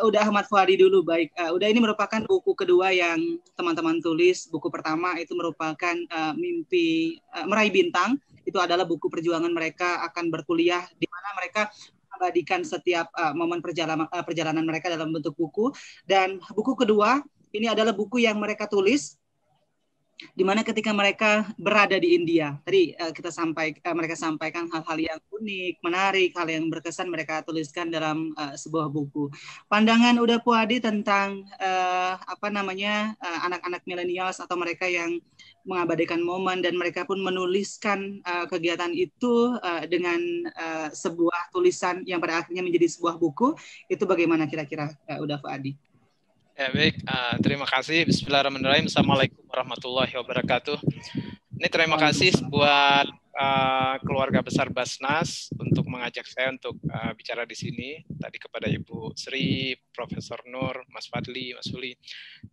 Uda Ahmad Fuadi dulu. Baik, Uda, ini merupakan buku kedua yang teman-teman tulis. Buku pertama itu merupakan Mimpi Meraih Bintang. Itu adalah buku perjuangan mereka akan berkuliah, di mana mereka mengabadikan setiap momen perjalanan mereka dalam bentuk buku. Dan buku kedua ini adalah buku yang mereka tulis di mana ketika mereka berada di India. Tadi mereka sampaikan hal-hal yang unik, menarik, hal yang berkesan mereka tuliskan dalam sebuah buku. Pandangan Uda Fuadi tentang anak-anak milenials atau mereka yang mengabadikan momen dan mereka pun menuliskan kegiatan itu dengan sebuah tulisan yang pada akhirnya menjadi sebuah buku. Itu bagaimana kira-kira Uda Fuadi? Ya, baik, terima kasih. Bismillahirrahmanirrahim. Assalamualaikum warahmatullahi wabarakatuh. Ini terima kasih buat keluarga besar Basnas untuk mengajak saya untuk bicara di sini. Tadi kepada Ibu Sri, Profesor Nur, Mas Fadli, Mas Uli.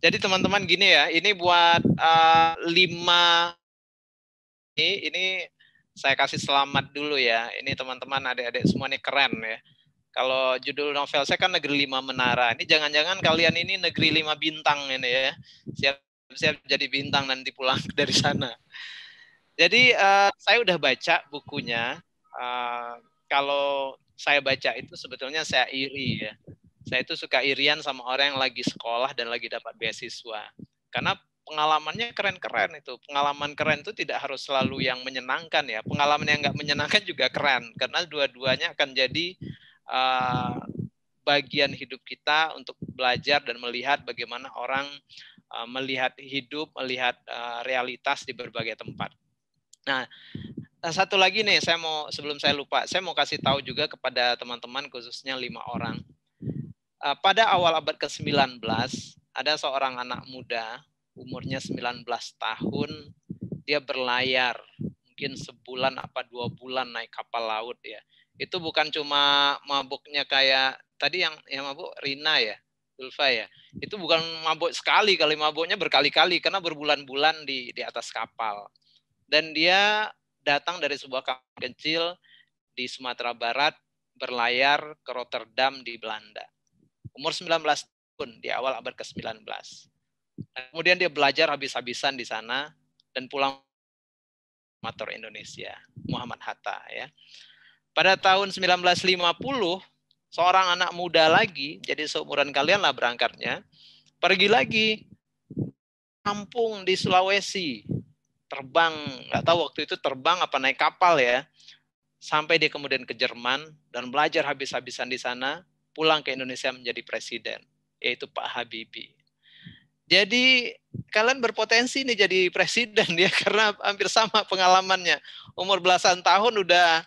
Jadi teman-teman gini ya, ini buat 5 ini saya kasih selamat dulu ya. Ini teman-teman adik-adik semua ini keren ya. Kalau judul novel saya kan Negeri 5 Menara. Ini jangan-jangan kalian ini Negeri 5 Bintang ini ya. Siap-siap jadi bintang nanti pulang dari sana. Jadi saya udah baca bukunya. Kalau saya baca itu sebetulnya saya iri ya. Saya itu suka irian sama orang yang lagi sekolah dan lagi dapat beasiswa. Karena pengalamannya keren-keren itu. Pengalaman keren itu tidak harus selalu yang menyenangkan ya. Pengalaman yang nggak menyenangkan juga keren. Karena dua-duanya akan jadi bagian hidup kita untuk belajar dan melihat bagaimana orang melihat hidup, melihat realitas di berbagai tempat. Nah, satu lagi nih, sebelum saya lupa, saya mau kasih tahu juga kepada teman-teman khususnya 5 orang. Pada awal abad ke-19 ada seorang anak muda umurnya 19 tahun, dia berlayar mungkin sebulan apa 2 bulan naik kapal laut ya. Itu bukan cuma mabuknya kayak tadi yang mabuk Rina ya, Zulfa ya. Itu bukan mabuk sekali, kali mabuknya berkali-kali karena berbulan-bulan di atas kapal. Dan dia datang dari sebuah kapal kecil di Sumatera Barat berlayar ke Rotterdam di Belanda. Umur 19 tahun di awal abad ke-19. Kemudian dia belajar habis-habisan di sana dan pulang motor Indonesia, Muhammad Hatta ya. Pada tahun 1950, seorang anak muda lagi, jadi seumuran kalian lah berangkatnya, pergi lagi kampung di Sulawesi, terbang, nggak tahu waktu itu terbang apa naik kapal ya, sampai dia kemudian ke Jerman dan belajar habis-habisan di sana, pulang ke Indonesia menjadi presiden, yaitu Pak Habibie. Jadi kalian berpotensi nih jadi presiden ya, karena hampir sama pengalamannya, umur belasan tahun udah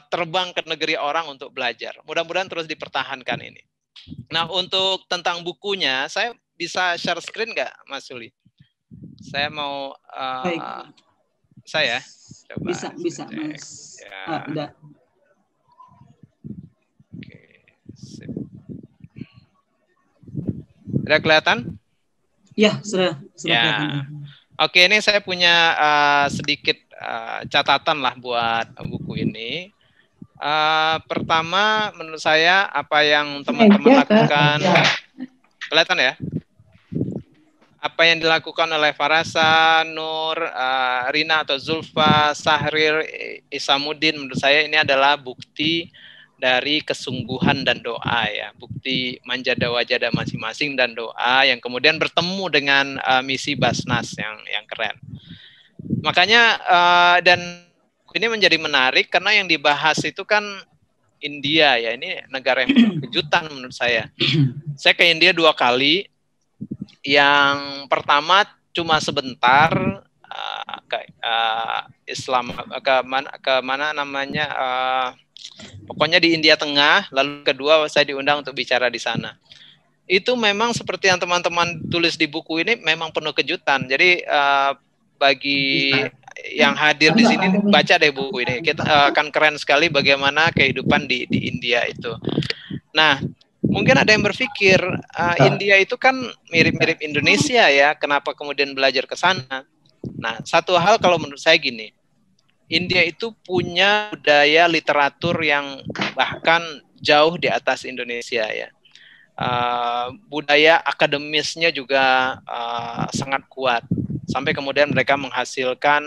terbang ke negeri orang untuk belajar. Mudah-mudahan terus dipertahankan ini. Nah, untuk tentang bukunya, saya bisa share screen nggak, Mas Uli? Saya mau saya coba. Bisa, Mas. Ya. Udah. Oke, sip. Sudah kelihatan? Ya, sudah ya. kelihatan. Oke, ini saya punya sedikit catatan lah buat buku ini. Pertama, menurut saya apa yang teman-teman lakukan, kelihatan ya? Apa yang dilakukan oleh Farasa, Nur, Rina atau Zulfa, Sahrir, Isamuddin, menurut saya ini adalah bukti dari kesungguhan dan doa ya, bukti manjada wajada masing-masing dan doa yang kemudian bertemu dengan misi Basnas yang keren. Makanya dan ini menjadi menarik karena yang dibahas itu kan India ya, ini negara yang penuh kejutan menurut saya. Saya ke India 2 kali. Yang pertama cuma sebentar Islam ke mana namanya pokoknya di India Tengah, lalu kedua saya diundang untuk bicara di sana. Itu memang seperti yang teman-teman tulis di buku ini memang penuh kejutan. Jadi bagi yang hadir di sini baca deh buku ini. Kita akan keren sekali bagaimana kehidupan di India itu. Nah, mungkin ada yang berpikir India itu kan mirip-mirip Indonesia ya, kenapa kemudian belajar ke sana? Nah, satu hal kalau menurut saya gini, India itu punya budaya literatur yang bahkan jauh di atas Indonesia ya. Budaya akademisnya juga sangat kuat. Sampai kemudian mereka menghasilkan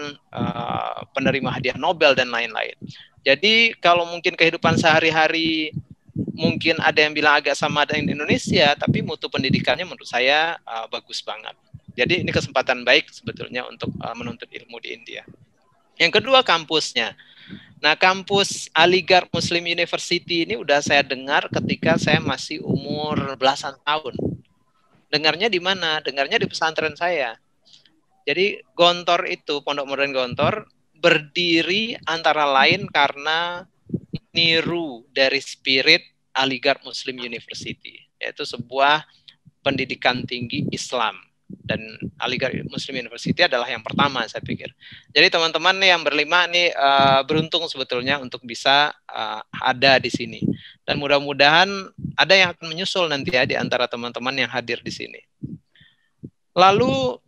penerima hadiah Nobel dan lain-lain. Jadi kalau mungkin kehidupan sehari-hari mungkin ada yang bilang agak sama dengan Indonesia, tapi mutu pendidikannya menurut saya bagus banget. Jadi ini kesempatan baik sebetulnya untuk menuntut ilmu di India. Yang kedua kampusnya. Nah, kampus Aligarh Muslim University ini udah saya dengar ketika saya masih umur belasan tahun. Dengarnya di mana? Dengarnya di pesantren saya. Jadi Gontor itu, Pondok Modern Gontor, berdiri antara lain karena niru dari spirit Aligarh Muslim University, yaitu sebuah pendidikan tinggi Islam. Dan Aligarh Muslim University adalah yang pertama saya pikir. Jadi teman-teman nih yang berlima nih beruntung sebetulnya untuk bisa ada di sini. Dan mudah-mudahan ada yang akan menyusul nanti ya di antara teman-teman yang hadir di sini. Lalu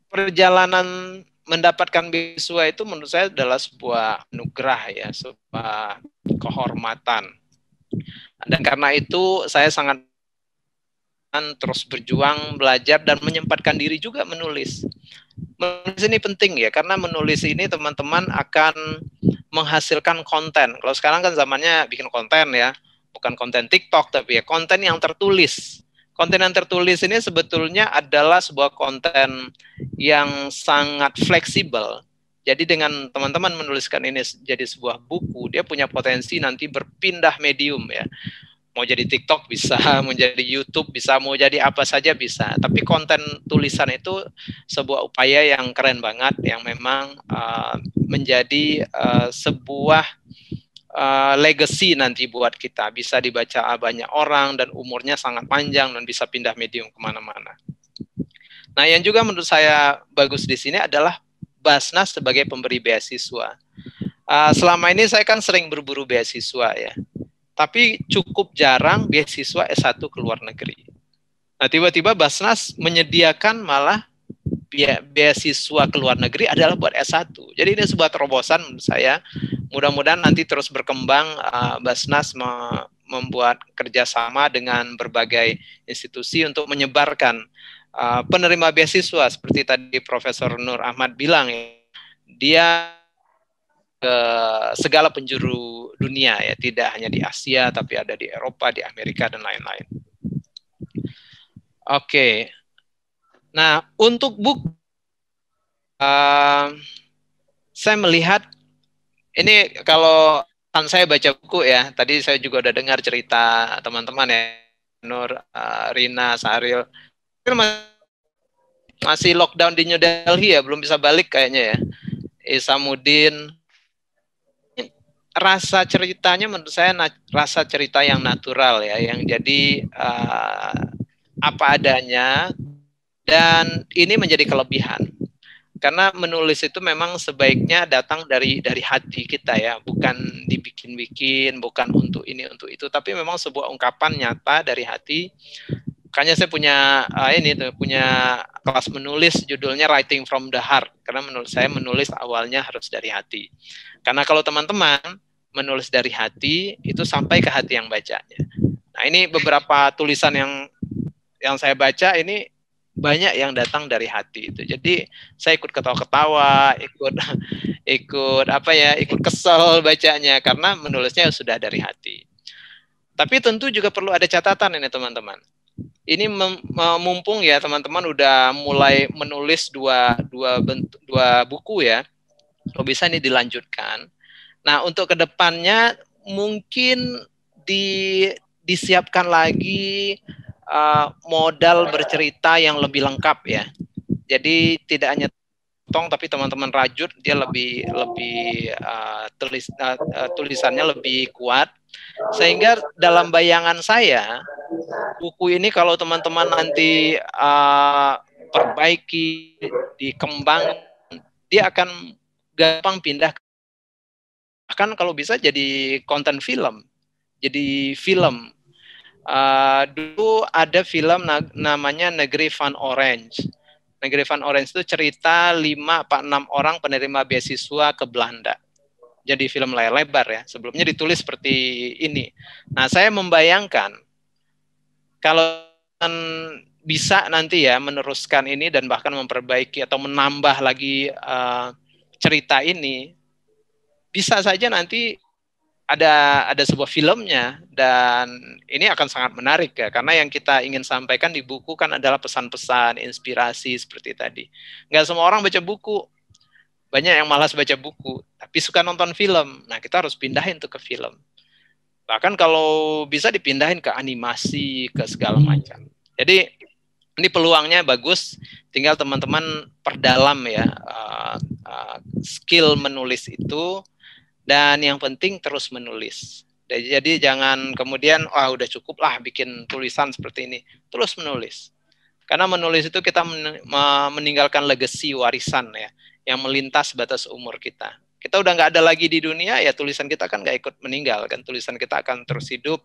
perjalanan mendapatkan beasiswa itu menurut saya adalah sebuah anugerah ya, sebuah kehormatan. Dan karena itu saya sangat terus berjuang, belajar, dan menyempatkan diri juga menulis. Menulis ini penting ya, karena menulis ini teman-teman akan menghasilkan konten. Kalau sekarang kan zamannya bikin konten ya, bukan konten TikTok, tapi ya konten yang tertulis. Konten yang tertulis ini sebetulnya adalah sebuah konten yang sangat fleksibel. Jadi dengan teman-teman menuliskan ini jadi sebuah buku, dia punya potensi nanti berpindah medium ya. Mau jadi TikTok bisa, mau jadi YouTube bisa, mau jadi apa saja bisa. Tapi konten tulisan itu sebuah upaya yang keren banget, yang memang menjadi sebuah legacy nanti buat kita. Bisa dibaca banyak orang dan umurnya sangat panjang dan bisa pindah medium kemana-mana. Nah, yang juga menurut saya bagus di sini adalah Basnas sebagai pemberi beasiswa. Selama ini saya kan sering berburu beasiswa ya. Tapi cukup jarang beasiswa S1 ke luar negeri. Nah, tiba-tiba Basnas menyediakan malah beasiswa ke luar negeri adalah buat S1. Jadi ini sebuah terobosan menurut saya. Mudah-mudahan nanti terus berkembang, Basnas membuat kerjasama dengan berbagai institusi untuk menyebarkan penerima beasiswa seperti tadi Profesor Nur Ahmad bilang ya. Dia ke segala penjuru dunia ya, tidak hanya di Asia tapi ada di Eropa, di Amerika dan lain-lain. Oke. Nah, untuk buku saya melihat ini kalau kan saya baca buku ya, tadi saya juga udah dengar cerita teman-teman ya, Nur, Rina, Saril, masih lockdown di New Delhi ya, belum bisa balik kayaknya ya. Isamuddin, rasa ceritanya menurut saya rasa cerita yang natural ya, yang jadi apa adanya, dan ini menjadi kelebihan karena menulis itu memang sebaiknya datang dari hati kita ya, bukan dibikin-bikin, bukan untuk ini untuk itu, tapi memang sebuah ungkapan nyata dari hati. Makanya saya punya punya kelas menulis judulnya Writing from the Heart, karena menurut saya menulis awalnya harus dari hati. Karena kalau teman-teman menulis dari hati, itu sampai ke hati yang bacanya. Nah, ini beberapa tulisan yang saya baca ini banyak yang datang dari hati itu. Jadi saya ikut ketawa-ketawa, ikut kesel bacanya karena menulisnya sudah dari hati. Tapi tentu juga perlu ada catatan ini teman-teman. Ini mumpung ya teman-teman udah mulai menulis dua buku ya, kalau bisa ini dilanjutkan. Nah untuk kedepannya mungkin disiapkan lagi modal bercerita yang lebih lengkap ya. Jadi tidak hanya tapi teman-teman rajut dia lebih tulisannya lebih kuat, sehingga dalam bayangan saya buku ini kalau teman-teman nanti perbaiki, dikembang, dia akan gampang pindah, bahkan kalau bisa jadi konten film, jadi film. Dulu ada film namanya Negeri Van Orange. Negeri Van Orange itu cerita 5-6 orang penerima beasiswa ke Belanda. Jadi film layar lebar ya. Sebelumnya ditulis seperti ini. Nah, saya membayangkan kalau bisa nanti ya meneruskan ini dan bahkan memperbaiki atau menambah lagi cerita ini, bisa saja nanti ada sebuah filmnya, dan ini akan sangat menarik ya, karena yang kita ingin sampaikan di buku kan adalah pesan-pesan, inspirasi seperti tadi. Nggak semua orang baca buku, banyak yang malas baca buku, tapi suka nonton film. Nah kita harus pindahin tuh ke film. Bahkan kalau bisa dipindahin ke animasi, ke segala macam. Jadi ini peluangnya bagus, tinggal teman-teman perdalam ya skill menulis itu. Dan yang penting terus menulis. Jadi jangan kemudian udah cukup lah bikin tulisan seperti ini. Terus menulis. Karena menulis itu kita meninggalkan legacy, warisan ya, yang melintas batas umur kita. Kita udah nggak ada lagi di dunia, ya tulisan kita kan nggak ikut meninggal kan. Tulisan kita akan terus hidup.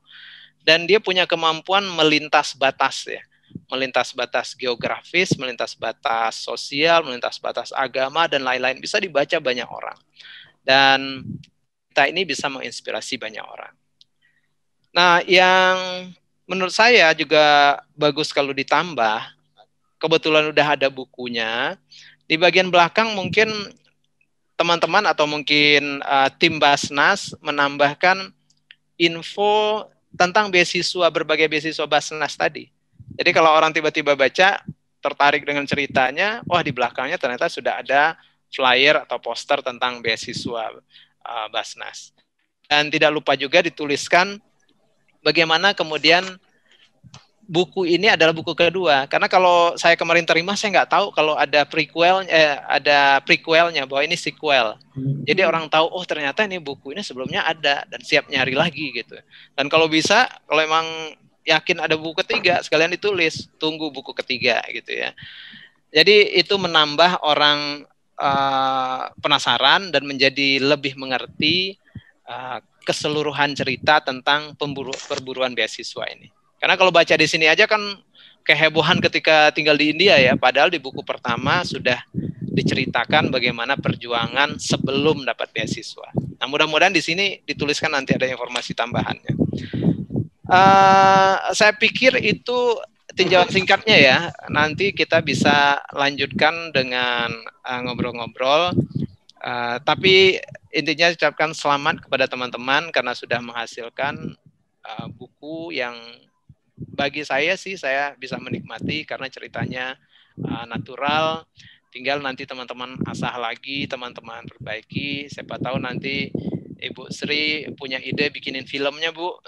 Dan dia punya kemampuan melintas batas ya. Melintas batas geografis, melintas batas sosial, melintas batas agama dan lain-lain. Bisa dibaca banyak orang. Dan kita ini bisa menginspirasi banyak orang. Nah, yang menurut saya juga bagus kalau ditambah, kebetulan udah ada bukunya, di bagian belakang mungkin teman-teman atau mungkin tim Basnas menambahkan info tentang beasiswa, berbagai beasiswa Basnas tadi. Jadi kalau orang tiba-tiba baca, tertarik dengan ceritanya, di belakangnya ternyata sudah ada flyer atau poster tentang beasiswa Basnas. Dan tidak lupa juga dituliskan bagaimana kemudian buku ini adalah buku kedua. Karena kalau saya kemarin terima, saya nggak tahu kalau ada prequelnya, bahwa ini sequel. Jadi orang tahu, ternyata ini buku ini sebelumnya ada, dan siap nyari lagi gitu. Dan kalau bisa, kalau emang yakin ada buku ketiga, sekalian ditulis, tunggu buku ketiga gitu ya. Jadi itu menambah orang penasaran dan menjadi lebih mengerti keseluruhan cerita tentang perburuan beasiswa ini. Karena kalau baca di sini aja kan kehebohan ketika tinggal di India ya, padahal di buku pertama sudah diceritakan bagaimana perjuangan sebelum dapat beasiswa. Nah, mudah-mudahan di sini dituliskan nanti ada informasi tambahannya. Saya pikir itu tinjauan singkatnya ya, nanti kita bisa lanjutkan dengan ngobrol-ngobrol. Tapi intinya ucapkan selamat kepada teman-teman karena sudah menghasilkan buku yang bagi saya sih saya bisa menikmati karena ceritanya natural. Tinggal nanti teman-teman asah lagi, teman-teman perbaiki. Siapa tahu nanti Ibu Sri punya ide bikinin filmnya, Bu.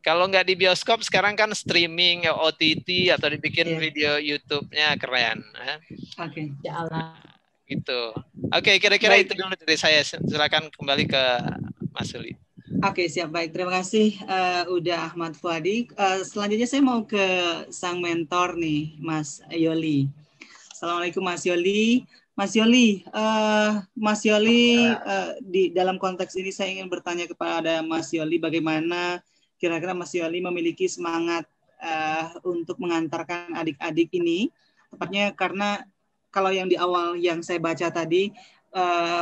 Kalau nggak di bioskop, sekarang kan streaming, OTT, atau dibikin video YouTube-nya, keren. Oke. Ya Allah. Gitu. Oke, kira-kira itu dulu dari saya. Silakan kembali ke Mas Suli. Oke, siap. Baik, terima kasih udah Ahmad Fuadi. Selanjutnya saya mau ke sang mentor nih, Mas Yoli. Assalamualaikum Mas Yoli. Mas Yoli, di dalam konteks ini saya ingin bertanya kepada Mas Yoli bagaimana kira-kira Mas Yoli memiliki semangat untuk mengantarkan adik-adik ini, tepatnya karena kalau yang di awal yang saya baca tadi,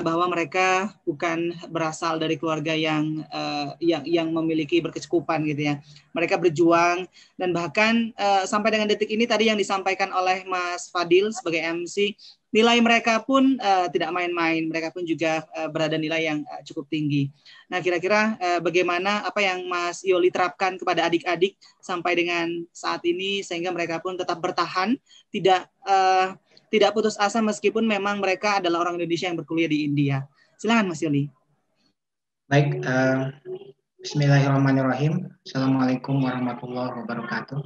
bahwa mereka bukan berasal dari keluarga yang memiliki berkecukupan gitu ya. Mereka berjuang dan bahkan sampai dengan detik ini tadi yang disampaikan oleh Mas Fadil sebagai MC, nilai mereka pun tidak main-main. Mereka pun juga berada nilai yang cukup tinggi. Nah, kira-kira bagaimana apa yang Mas Yoli terapkan kepada adik-adik sampai dengan saat ini sehingga mereka pun tetap bertahan, tidak putus asa meskipun memang mereka adalah orang Indonesia yang berkuliah di India. Silakan Mas Yoli. Baik, Bismillahirrahmanirrahim. Assalamualaikum warahmatullahi wabarakatuh.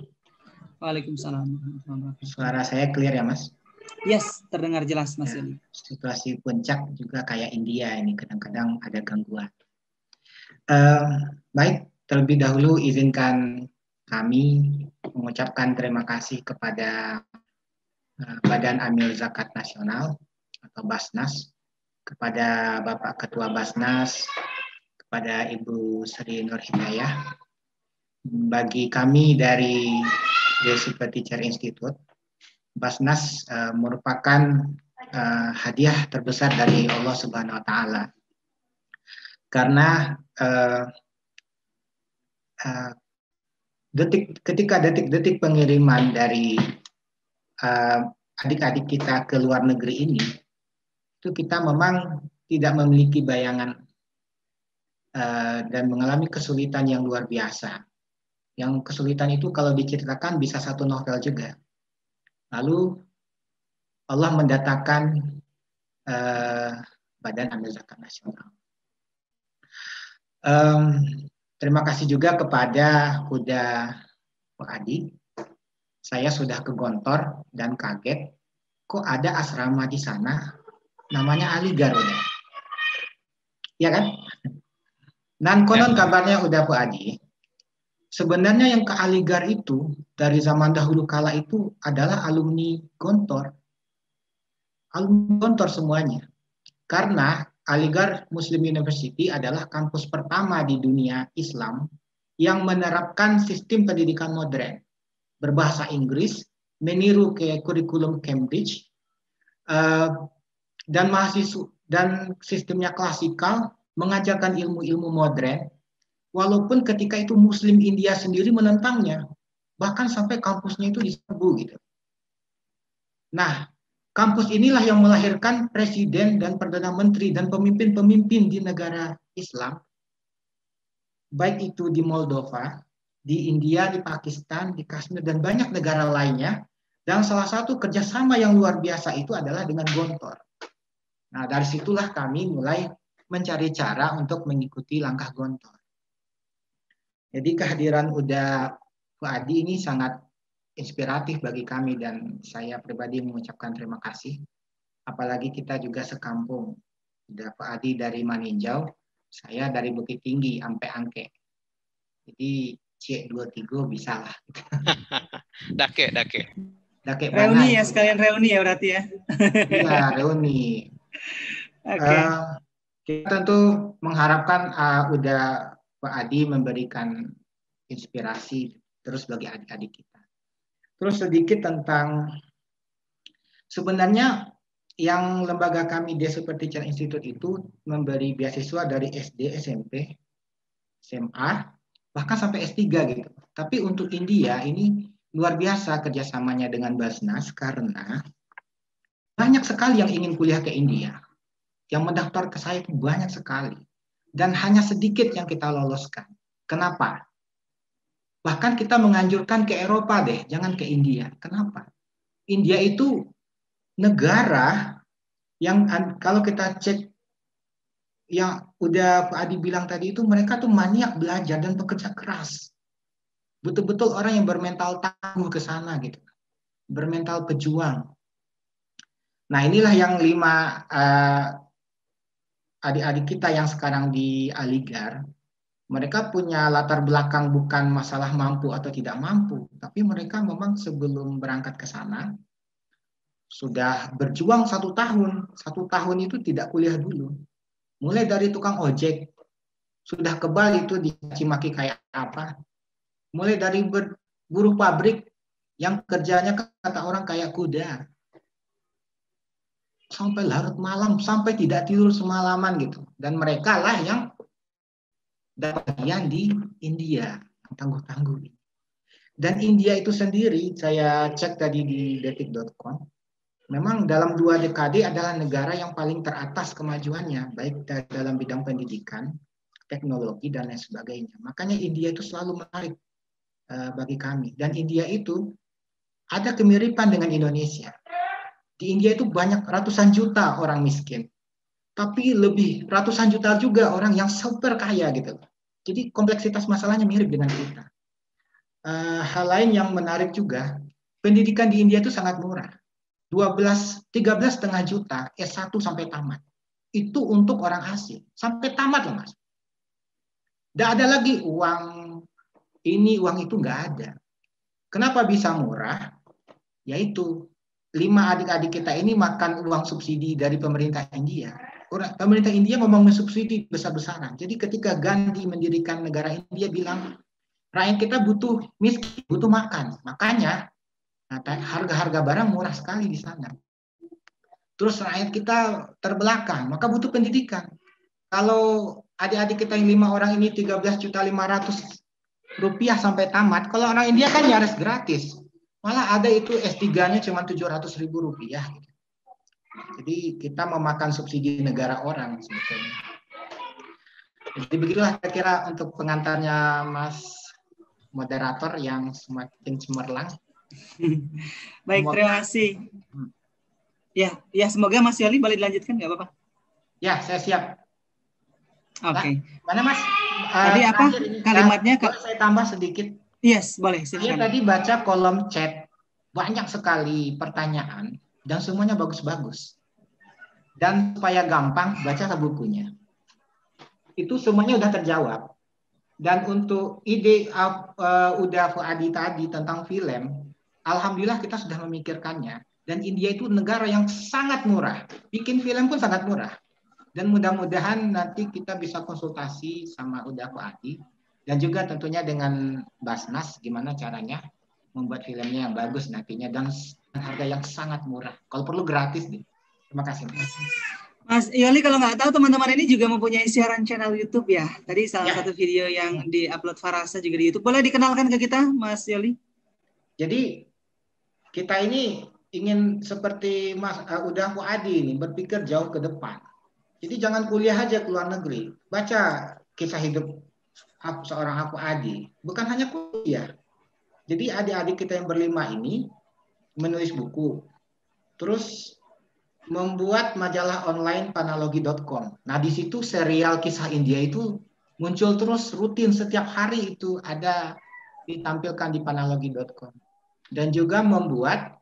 Waalaikumsalam. Suara saya clear ya, Mas? Yes, terdengar jelas Mas Yoli. Situasi puncak juga kayak India ini, kadang-kadang ada gangguan. Baik, terlebih dahulu izinkan kami mengucapkan terima kasih kepada Badan Amil Zakat Nasional atau Basnas, kepada Bapak Ketua Basnas, kepada Ibu Sri Nur Hidayah. Bagi kami dari The Super Teacher Institute, Basnas merupakan hadiah terbesar dari Allah Subhanahu wa Ta'ala. Karena ketika detik-detik pengiriman dari adik-adik kita ke luar negeri ini, itu kita memang tidak memiliki bayangan dan mengalami kesulitan yang luar biasa. Yang kesulitan itu kalau diceritakan bisa satu novel juga. Lalu Allah mendatangkan Badan Amil Zakat Nasional. Terima kasih juga kepada Huda Adi. Saya sudah ke Gontor dan kaget, kok ada asrama di sana, namanya Aligar udah. Ya kan? Dan konon kabarnya udah Pak Adi, sebenarnya yang ke Aligar itu, dari zaman dahulu kala itu adalah alumni Gontor. Alumni Gontor semuanya. Karena Aligar Muslim University adalah kampus pertama di dunia Islam yang menerapkan sistem pendidikan modern. Berbahasa Inggris, meniru ke kurikulum Cambridge, dan mahasiswa dan sistemnya klasikal, mengajarkan ilmu-ilmu modern, walaupun ketika itu Muslim India sendiri menentangnya, bahkan sampai kampusnya itu diserbu gitu. Nah, kampus inilah yang melahirkan presiden dan perdana menteri dan pemimpin-pemimpin di negara Islam, baik itu di Moldova, di India, di Pakistan, di Kashmir, dan banyak negara lainnya. Dan salah satu kerjasama yang luar biasa itu adalah dengan Gontor. Nah, dari situlah kami mulai mencari cara untuk mengikuti langkah Gontor. Jadi kehadiran Uda Fuadi ini sangat inspiratif bagi kami dan saya pribadi mengucapkan terima kasih. Apalagi kita juga sekampung. Uda Fuadi dari Maninjau, saya dari Bukit Tinggi sampai Angke. Jadi C23 bisa lah. Dake. Reuni ya, sekalian reuni ya berarti ya. Iya, reuni. Okay. Kita tentu mengharapkan udah Pak Adi memberikan inspirasi terus bagi adik-adik kita. Terus sedikit tentang sebenarnya yang lembaga kami di Super Teacher Institute itu memberi beasiswa dari SD, SMP, SMA, bahkan sampai S3 gitu. Tapi untuk India ini luar biasa kerjasamanya dengan Basnas karena banyak sekali yang ingin kuliah ke India. Yang mendaftar ke saya itu banyak sekali. Dan hanya sedikit yang kita loloskan. Kenapa? Bahkan kita menganjurkan ke Eropa deh, jangan ke India. Kenapa? India itu negara yang kalau kita cek yang udah Pak Adi bilang tadi itu mereka tuh maniak belajar dan bekerja keras. Betul-betul orang yang bermental tangguh ke sana gitu. Bermental pejuang. Nah, inilah yang 5 adik-adik kita yang sekarang di Aligar. Mereka punya latar belakang bukan masalah mampu atau tidak mampu, tapi mereka memang sebelum berangkat ke sana sudah berjuang 1 tahun. 1 tahun itu tidak kuliah dulu. Mulai dari tukang ojek, sudah kebal itu dicaci maki kayak apa. Mulai dari buruh pabrik yang kerjanya kata orang kayak kuda. sampai larut malam, sampai tidak tidur semalaman gitu. Dan mereka lah yang dapat bagian di India, tangguh-tangguh. Dan India itu sendiri, saya cek tadi di detik.com, memang dalam 2 dekade adalah negara yang paling teratas kemajuannya, baik dalam bidang pendidikan, teknologi, dan lain sebagainya. Makanya India itu selalu menarik bagi kami. Dan India itu ada kemiripan dengan Indonesia. Di India itu banyak ratusan juta orang miskin, tapi lebih ratusan juta juga orang yang super kaya gitu. Jadi kompleksitas masalahnya mirip dengan kita. Hal lain yang menarik juga, pendidikan di India itu sangat murah. 13,5 juta S1 sampai tamat. Itu untuk orang asing. Sampai tamat loh, Mas. Tidak ada lagi uang ini, uang itu nggak ada. Kenapa bisa murah? Yaitu 5 adik-adik kita ini makan uang subsidi dari pemerintah India. Pemerintah India memang mensubsidi besar-besaran. Jadi ketika Gandhi mendirikan negara India bilang, rakyat kita butuh miskin, butuh makan. Makanya harga-harga barang murah sekali di sana. Terus rakyat kita terbelakang, maka butuh pendidikan. Kalau adik-adik kita yang 5 orang ini 13.500.000 rupiah sampai tamat, kalau orang India kan nyaris gratis. Malah ada itu S3-nya cuma 700.000 rupiah. Jadi kita memakan subsidi negara orang sebetulnya. Jadi begitulah kira-kira untuk pengantarnya Mas moderator yang semakin cemerlang. Baik, terima kasih. Ya, semoga Mas Yoli boleh dilanjutkan, nggak apa-apa? Ya, saya siap. Oke. Mana Mas? Tadi apa kalimatnya? Saya tambah sedikit. Yes, boleh. Saya tadi baca kolom chat, banyak sekali pertanyaan, dan semuanya bagus-bagus. Dan supaya gampang, baca bukunya. Itu semuanya udah terjawab. Dan untuk ide Uda Fuadi tadi tentang film, alhamdulillah kita sudah memikirkannya. Dan India itu negara yang sangat murah. Bikin film pun sangat murah. Dan mudah-mudahan nanti kita bisa konsultasi sama Uda Fuadi. Dan juga tentunya dengan Basnas, gimana caranya membuat filmnya yang bagus nantinya. Dan harga yang sangat murah. Kalau perlu gratis deh. Terima kasih. Mas Yoli, kalau nggak tahu teman-teman ini juga mempunyai siaran channel YouTube ya. Tadi salah satu video yang di-upload Farasa juga di YouTube. Boleh dikenalkan ke kita, Mas Yoli? Jadi kita ini ingin seperti Mas Uda Fuadi ini berpikir jauh ke depan. Jadi jangan kuliah aja ke luar negeri. Baca kisah hidup seorang Fuadi. Bukan hanya kuliah. Jadi adik-adik kita yang berlima ini menulis buku. Terus membuat majalah online panalogi.com. Nah, di situ serial kisah India itu muncul terus rutin setiap hari itu ada ditampilkan di panalogi.com. Dan juga membuat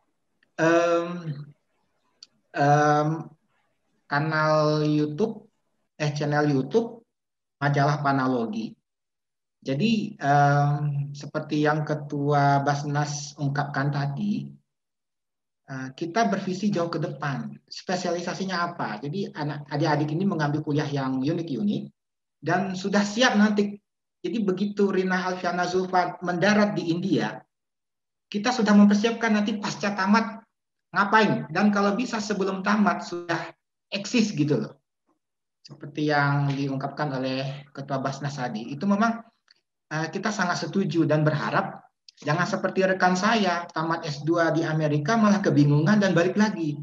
channel YouTube majalah Panalogi. Jadi seperti yang Ketua Basnas ungkapkan tadi, kita bervisi jauh ke depan. Spesialisasinya apa? Jadi adik-adik ini mengambil kuliah yang unik-unik dan sudah siap nanti. Jadi begitu Rina Alfiana Zulfa mendarat di India, kita sudah mempersiapkan nanti pasca tamat ngapain. Dan kalau bisa sebelum tamat sudah eksis gitu loh. Seperti yang diungkapkan oleh Ketua Basnas tadi. Itu memang kita sangat setuju dan berharap jangan seperti rekan saya, tamat S2 di Amerika malah kebingungan dan balik lagi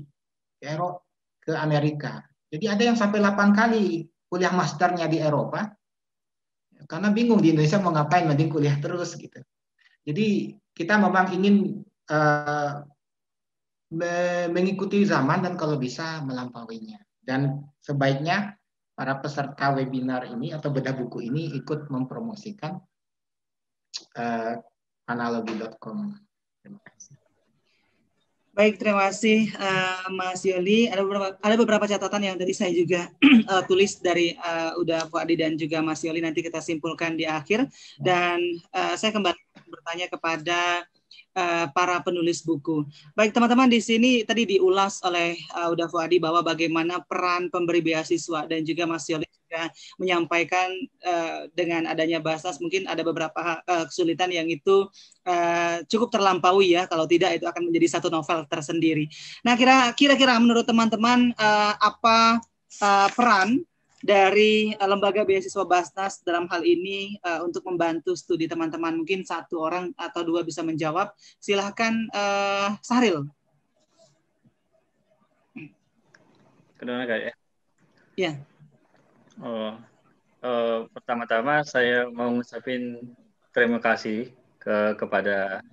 ke Amerika. Jadi ada yang sampai 8 kali kuliah masternya di Eropa, karena bingung di Indonesia mau ngapain, mending kuliah terus gitu. Jadi kita memang ingin mengikuti zaman dan kalau bisa melampauinya. Dan sebaiknya para peserta webinar ini atau bedah buku ini ikut mempromosikan analogi.com. Terima kasih. Baik, terima kasih Mas Yoli. Ada beberapa catatan yang tadi saya juga tulis dari Uda Fuadi dan juga Mas Yoli. Nanti kita simpulkan di akhir. Dan saya kembali bertanya kepada para penulis buku. Baik, teman-teman, di sini tadi diulas oleh Uda Fuadi bahwa bagaimana peran pemberi beasiswa dan juga Mas Yoli juga ketika menyampaikan dengan adanya Basnas mungkin ada beberapa kesulitan yang itu cukup terlampaui ya, kalau tidak itu akan menjadi satu novel tersendiri. Nah, kira-kira menurut teman-teman apa peran dari lembaga beasiswa Basnas dalam hal ini untuk membantu studi teman-teman? Mungkin satu orang atau dua bisa menjawab. Silahkan Sahril. Kedengaran nggak ya? Ya. Pertama-tama saya mau ngucapin terima kasih kepada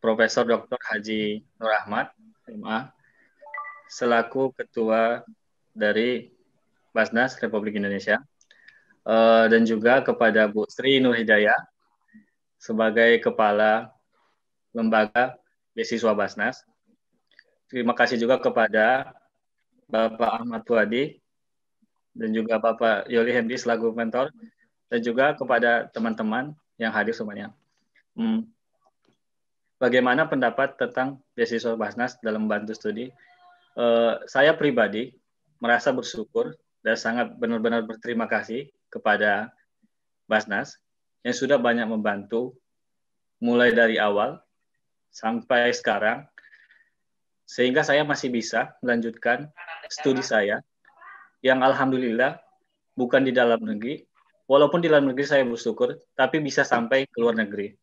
Profesor Dr. Haji Nur Ahmad, MA, selaku Ketua dari Basnas Republik Indonesia, dan juga kepada Bu Sri Nur Hidayah sebagai Kepala Lembaga Beasiswa Basnas. Terima kasih juga kepada Bapak Ahmad Puadi dan juga Bapak Yoli Hemdi selaku mentor, dan juga kepada teman-teman yang hadir semuanya. Bagaimana pendapat tentang beasiswa Basnas dalam membantu studi? Saya pribadi merasa bersyukur dan sangat benar-benar berterima kasih kepada Basnas yang sudah banyak membantu mulai dari awal sampai sekarang, sehingga saya masih bisa melanjutkan studi saya yang alhamdulillah bukan di dalam negeri, walaupun di dalam negeri saya bersyukur, tapi bisa sampai ke luar negeri.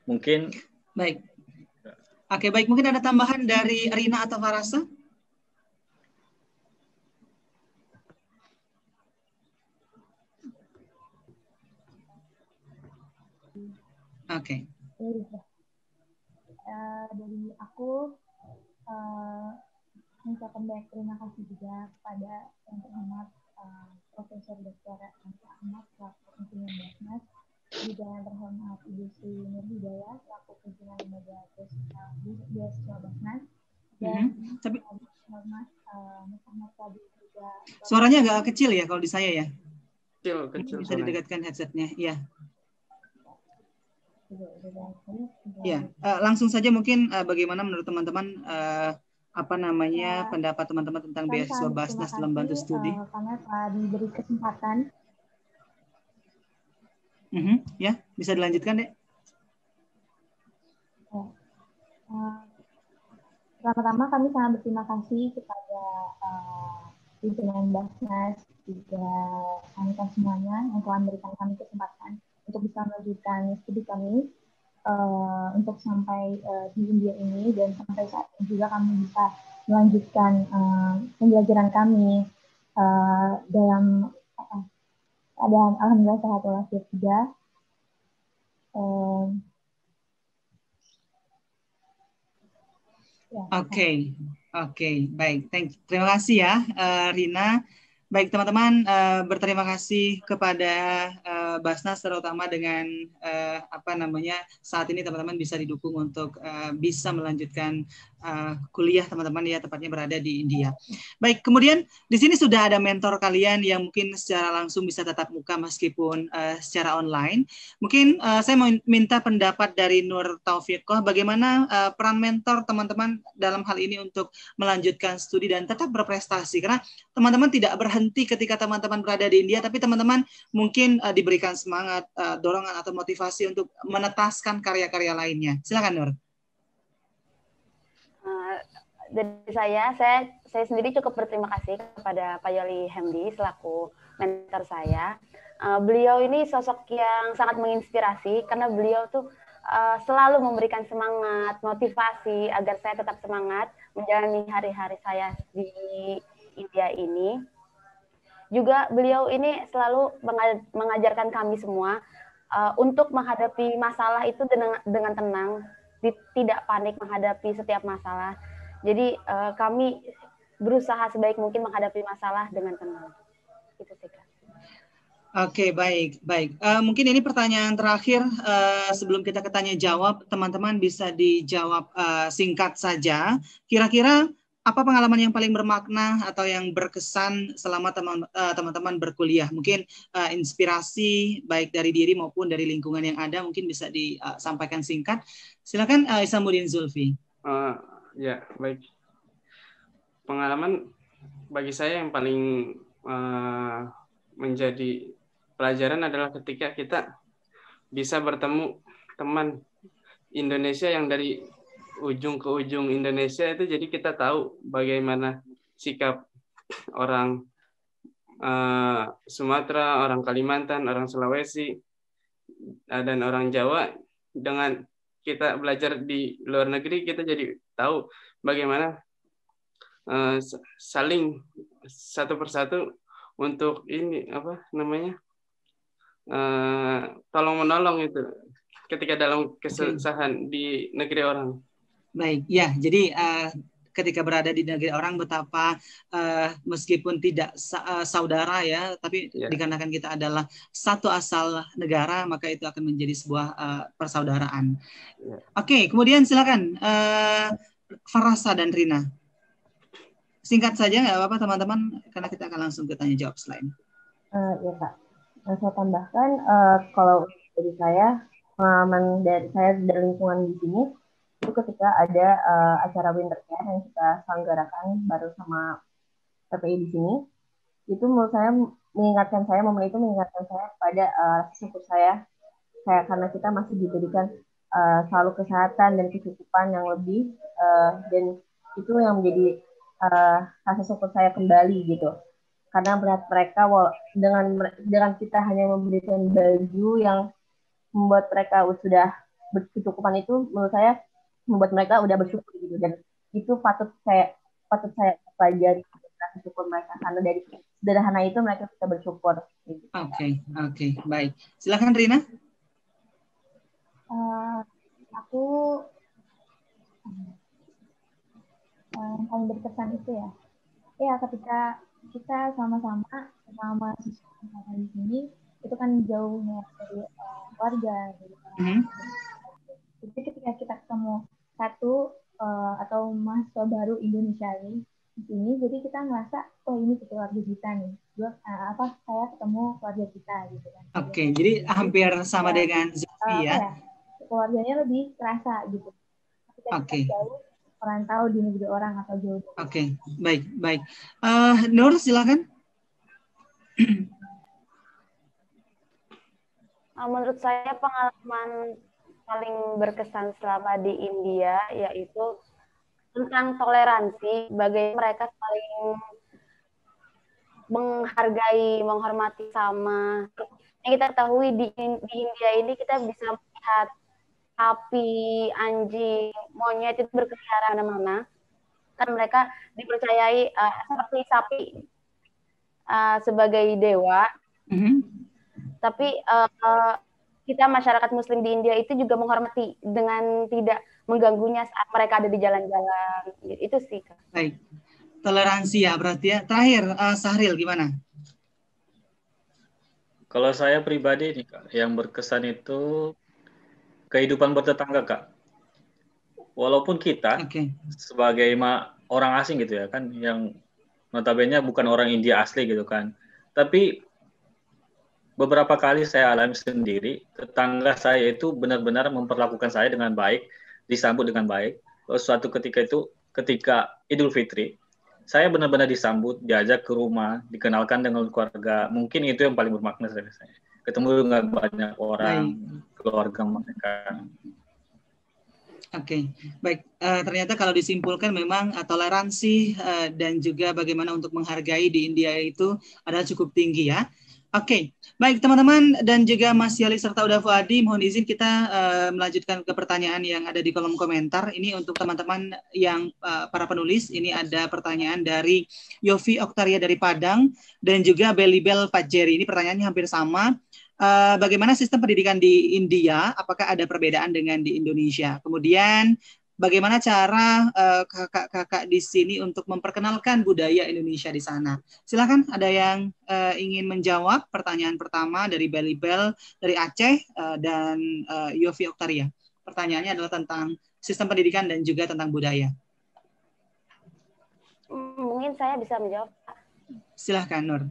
Mungkin baik. Oke, baik. Mungkin ada tambahan dari Rina atau Farasa? Oke. Dari aku mengucapkan banyak terima kasih juga kepada yang terhormat Profesor Dr. Ahmad selaku pimpinan Basnas, juga yang terhormat Ibu Sri Nur Hidayah selaku pimpinan lembaga beasiswa Basnas, dan terhormat Muhammad Fadil juga. Suaranya agak kecil ya kalau di saya ya. Kecil. Bisa didekatkan headsetnya, ya. Ya, langsung saja mungkin bagaimana menurut teman-teman pendapat teman-teman tentang beasiswa Basnas dalam bantu studi? Karena telah diberi kesempatan. Ya, bisa dilanjutkan, Dek. Pertama-tama kami sangat berterima kasih kepada pimpinan Basnas juga anggota semuanya yang telah memberikan kami kesempatan untuk bisa melanjutkan studi kami untuk sampai di India ini, dan sampai saat ini juga kami bisa melanjutkan pembelajaran kami dalam keadaan alhamdulillah sehat walafiat juga. Oke, baik. Terima kasih ya, Rina. Baik teman-teman, berterima kasih kepada Basnas terutama dengan saat ini teman-teman bisa didukung untuk bisa melanjutkan kuliah teman-teman ya, tepatnya berada di India. Baik, kemudian di sini sudah ada mentor kalian yang mungkin secara langsung bisa tatap muka meskipun secara online. Mungkin saya mau minta pendapat dari Nur Taufiqoh, bagaimana peran mentor teman-teman dalam hal ini untuk melanjutkan studi dan tetap berprestasi, karena teman-teman tidak berhenti ketika teman-teman berada di India, tapi teman-teman mungkin diberikan semangat, dorongan atau motivasi untuk menetaskan karya-karya lainnya. Silakan Nur. Dari saya sendiri cukup berterima kasih kepada Pak Yoli Hemdi selaku mentor saya. Beliau ini sosok yang sangat menginspirasi karena beliau tuh selalu memberikan semangat, motivasi agar saya tetap semangat menjalani hari-hari saya di India ini. Juga beliau ini selalu mengajarkan kami semua untuk menghadapi masalah itu dengan tenang, tidak panik menghadapi setiap masalah. Jadi kami berusaha sebaik mungkin menghadapi masalah dengan tenang. Itu sih, Kak. Oke, baik. Mungkin ini pertanyaan terakhir sebelum kita ke tanya jawab, teman-teman bisa dijawab singkat saja. Kira-kira apa pengalaman yang paling bermakna atau yang berkesan selama teman-teman berkuliah? Mungkin inspirasi baik dari diri maupun dari lingkungan yang ada, mungkin bisa disampaikan singkat. Silakan Isamuddin Zulfi. Ya, baik. pengalaman bagi saya yang paling menjadi pelajaran adalah ketika kita bisa bertemu teman Indonesia yang dari ujung ke ujung Indonesia itu, jadi kita tahu bagaimana sikap orang Sumatera, orang Kalimantan, orang Sulawesi, dan orang Jawa. Dengan kita belajar di luar negeri, kita jadi tahu bagaimana saling satu persatu untuk ini apa namanya tolong menolong itu ketika dalam kesusahan di negeri orang. Baik, ya. Jadi ketika berada di negeri orang, betapa meskipun tidak saudara ya, tapi dikarenakan kita adalah satu asal negara, maka itu akan menjadi sebuah persaudaraan. Oke, kemudian silakan Farasa dan Rina. Singkat saja, nggak apa-apa teman-teman, karena kita akan langsung ke tanya jawab selain. Ya Kak, saya tambahkan kalau dari saya, pengalaman dari saya dari lingkungan di sini, itu ketika ada acara winter care yang kita selenggarakan baru sama PPI di sini, itu menurut saya momen itu mengingatkan saya pada syukur saya karena kita masih diberikan selalu kesehatan dan kecukupan yang lebih, dan itu yang menjadi rasa syukur saya kembali gitu, karena melihat mereka dengan kita hanya memberikan baju yang membuat mereka sudah berkecukupan, itu menurut saya membuat mereka udah bersyukur gitu, dan itu patut saya pelajari rasa syukur mereka, karena dari sederhana itu mereka bisa bersyukur gitu. Oke, baik, silakan Rina. Aku yang paling berkesan itu ya ketika kita sama-sama siswa di sini, itu kan jauhnya dari keluarga, dari orang. Jadi ketika kita ketemu satu atau mahasiswa baru Indonesia ini di sini, jadi kita ngerasa ini keluarga kita nih. Saya ketemu keluarga kita gitu kan. Oke, jadi hampir sama dengan Zulfi ya. Keluarganya lebih terasa gitu. Ketika kita jauh perantau di negeri orang atau jauh. Oke, baik. Nur, silakan. Menurut saya pengalaman paling berkesan selama di India yaitu tentang toleransi, bagaimana mereka saling menghargai, menghormati sama. Yang kita ketahui di India ini kita bisa melihat sapi, anjing, monyet itu berkeliaran mana-mana. Kan mereka dipercayai seperti sapi sebagai dewa. Tapi kita masyarakat Muslim di India itu juga menghormati dengan tidak mengganggunya saat mereka ada di jalan-jalan. Itu sih. Baik, toleransi ya berarti ya. Terakhir, Sahril gimana? Kalau saya pribadi nih Kak, yang berkesan itu kehidupan bertetangga Kak. Walaupun kita sebagai orang asing gitu ya kan, yang notabene bukan orang India asli gitu kan, tapi beberapa kali saya alami sendiri, tetangga saya itu benar-benar memperlakukan saya dengan baik, disambut dengan baik. Suatu ketika Idul Fitri, saya benar-benar disambut, diajak ke rumah, dikenalkan dengan keluarga. Mungkin itu yang paling bermakna dari saya. Ketemu dengan banyak orang, keluarga mereka. Oke, baik. Ternyata kalau disimpulkan memang toleransi dan juga bagaimana untuk menghargai di India itu adalah cukup tinggi ya. Oke, baik teman-teman dan juga Mas Yali serta Uda Fuadi, mohon izin kita melanjutkan ke pertanyaan yang ada di kolom komentar. Ini untuk teman-teman yang para penulis, ini ada pertanyaan dari Yofi Oktaria dari Padang dan juga Belibel Pajeri. Ini pertanyaannya hampir sama. Bagaimana sistem pendidikan di India? Apakah ada perbedaan dengan di Indonesia? Kemudian bagaimana cara kakak-kakak di sini untuk memperkenalkan budaya Indonesia di sana? Silakan, ada yang ingin menjawab pertanyaan pertama dari Belibel dari Aceh dan Yofi Oktaria. Pertanyaannya adalah tentang sistem pendidikan dan juga tentang budaya. Mungkin saya bisa menjawab. Silahkan, Nur.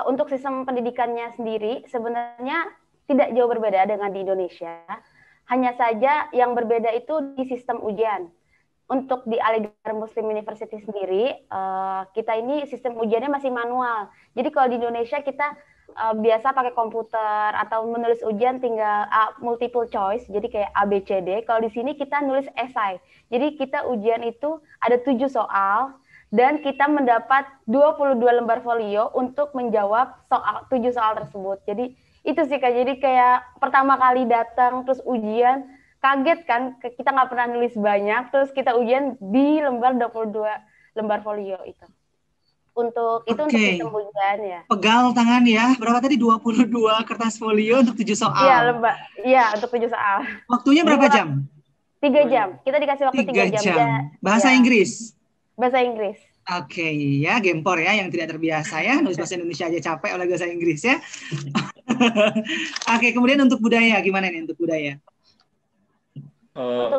Untuk sistem pendidikannya sendiri sebenarnya tidak jauh berbeda dengan di Indonesia. Hanya saja yang berbeda itu di sistem ujian. untuk di Aligarh Muslim University sendiri, kita ini sistem ujiannya masih manual. Jadi kalau di Indonesia kita biasa pakai komputer atau menulis ujian tinggal multiple choice, jadi kayak A, B, C, D. Kalau di sini kita nulis esai. Jadi kita ujian itu ada 7 soal, dan kita mendapat 22 lembar folio untuk menjawab 7 soal tersebut. Jadi itu sih Kak, jadi kayak pertama kali datang terus ujian, kaget kan, kita nggak pernah nulis banyak, terus kita ujian di lembar 22 lembar folio itu. Untuk itu untuk sistem ujian ya. Pegal tangan ya, berapa tadi 22 kertas folio untuk 7 soal. Iya, untuk 7 soal. Waktunya berapa jam? 3 jam. Kita dikasih waktu 3 jam. Bahasa Inggris? Bahasa Inggris. Oke, ya, gempor ya, yang tidak terbiasa ya, nulis bahasa Indonesia aja capek oleh bahasa Inggris ya. Oke, kemudian untuk budaya, gimana nih untuk budaya?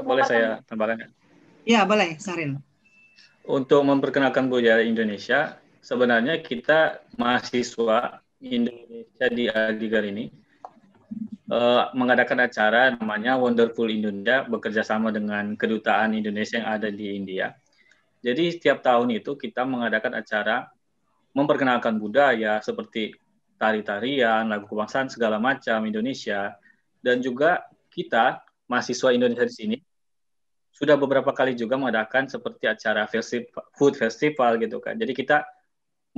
Boleh saya tambahkan? Ya, boleh, Saril. Untuk memperkenalkan budaya Indonesia, sebenarnya kita mahasiswa Indonesia di Aligarh ini mengadakan acara namanya Wonderful Indonesia, bekerja sama dengan kedutaan Indonesia yang ada di India. Jadi setiap tahun itu kita mengadakan acara memperkenalkan budaya seperti tari-tarian, lagu kebangsaan, segala macam Indonesia. Dan juga kita, mahasiswa Indonesia di sini, sudah beberapa kali juga mengadakan seperti acara food festival gitu kan. Jadi kita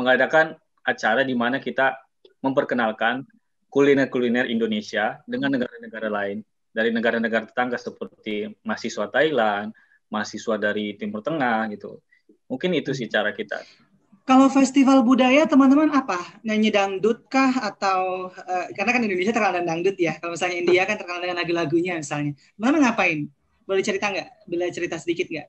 mengadakan acara di mana kita memperkenalkan kuliner-kuliner Indonesia dengan negara-negara lain. Dari negara-negara tetangga seperti mahasiswa Thailand, mahasiswa dari Timur Tengah gitu. Mungkin itu sih cara kita. Kalau festival budaya teman-teman apa? Nyanyi dangdut kah atau karena kan Indonesia terkenal dengan dangdut ya. Kalau misalnya India kan terkenal dengan lagu-lagunya misalnya. Teman-teman ngapain? Boleh cerita nggak? Boleh cerita sedikit nggak?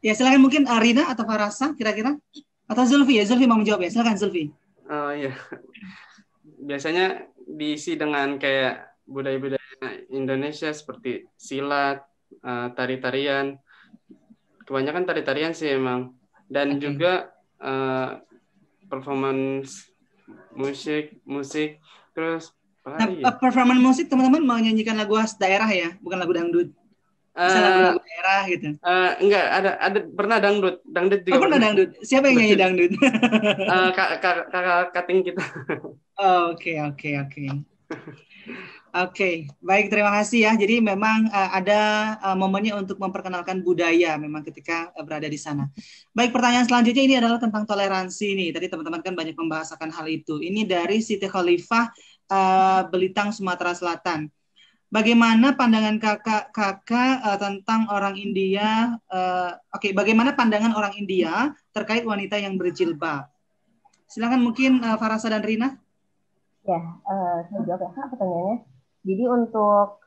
Ya silakan mungkin Rina atau Farasa kira-kira. Atau Zulfi ya. Zulfi mau menjawab ya. Silakan Zulfi. Oh iya. Biasanya diisi dengan kayak budaya-budaya Indonesia seperti silat, tari-tarian, kebanyakan tari-tarian sih emang, dan juga performance musik, terus performance musik teman-teman mau nyanyikan lagu khas daerah ya, bukan lagu dangdut. Bisa lagu daerah gitu. Enggak, ada pernah dangdut juga. Pernah dangdut. Siapa yang nyanyi dangdut? Kakak kating kita. Oke. Oke, baik, terima kasih ya. Jadi memang ada momennya untuk memperkenalkan budaya memang ketika berada di sana. Baik, pertanyaan selanjutnya ini adalah tentang toleransi nih. Tadi teman-teman kan banyak membahasakan hal itu. Ini dari Siti Khalifah Belitang, Sumatera Selatan. Bagaimana pandangan kakak tentang orang India? Bagaimana pandangan orang India terkait wanita yang berjilbab? Silakan mungkin Farasa dan Rina. Ya, saya jawab ya Kak pertanyaannya. Jadi untuk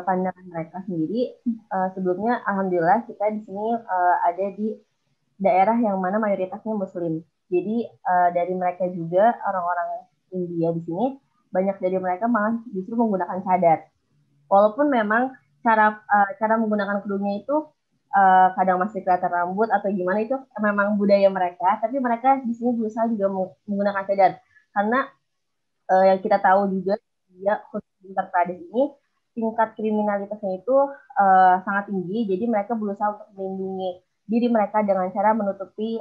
pandangan mereka sendiri, sebelumnya alhamdulillah kita di sini ada di daerah yang mana mayoritasnya Muslim. Jadi dari mereka juga orang-orang India di sini banyak dari mereka malah justru menggunakan cadar. Walaupun memang cara menggunakan kerudungnya itu kadang masih kelihatan rambut atau gimana, itu memang budaya mereka, tapi mereka di sini berusaha juga menggunakan cadar karena yang kita tahu juga dia Uttar Pradesh ini tingkat kriminalitasnya itu sangat tinggi, jadi mereka berusaha untuk melindungi diri mereka dengan cara menutupi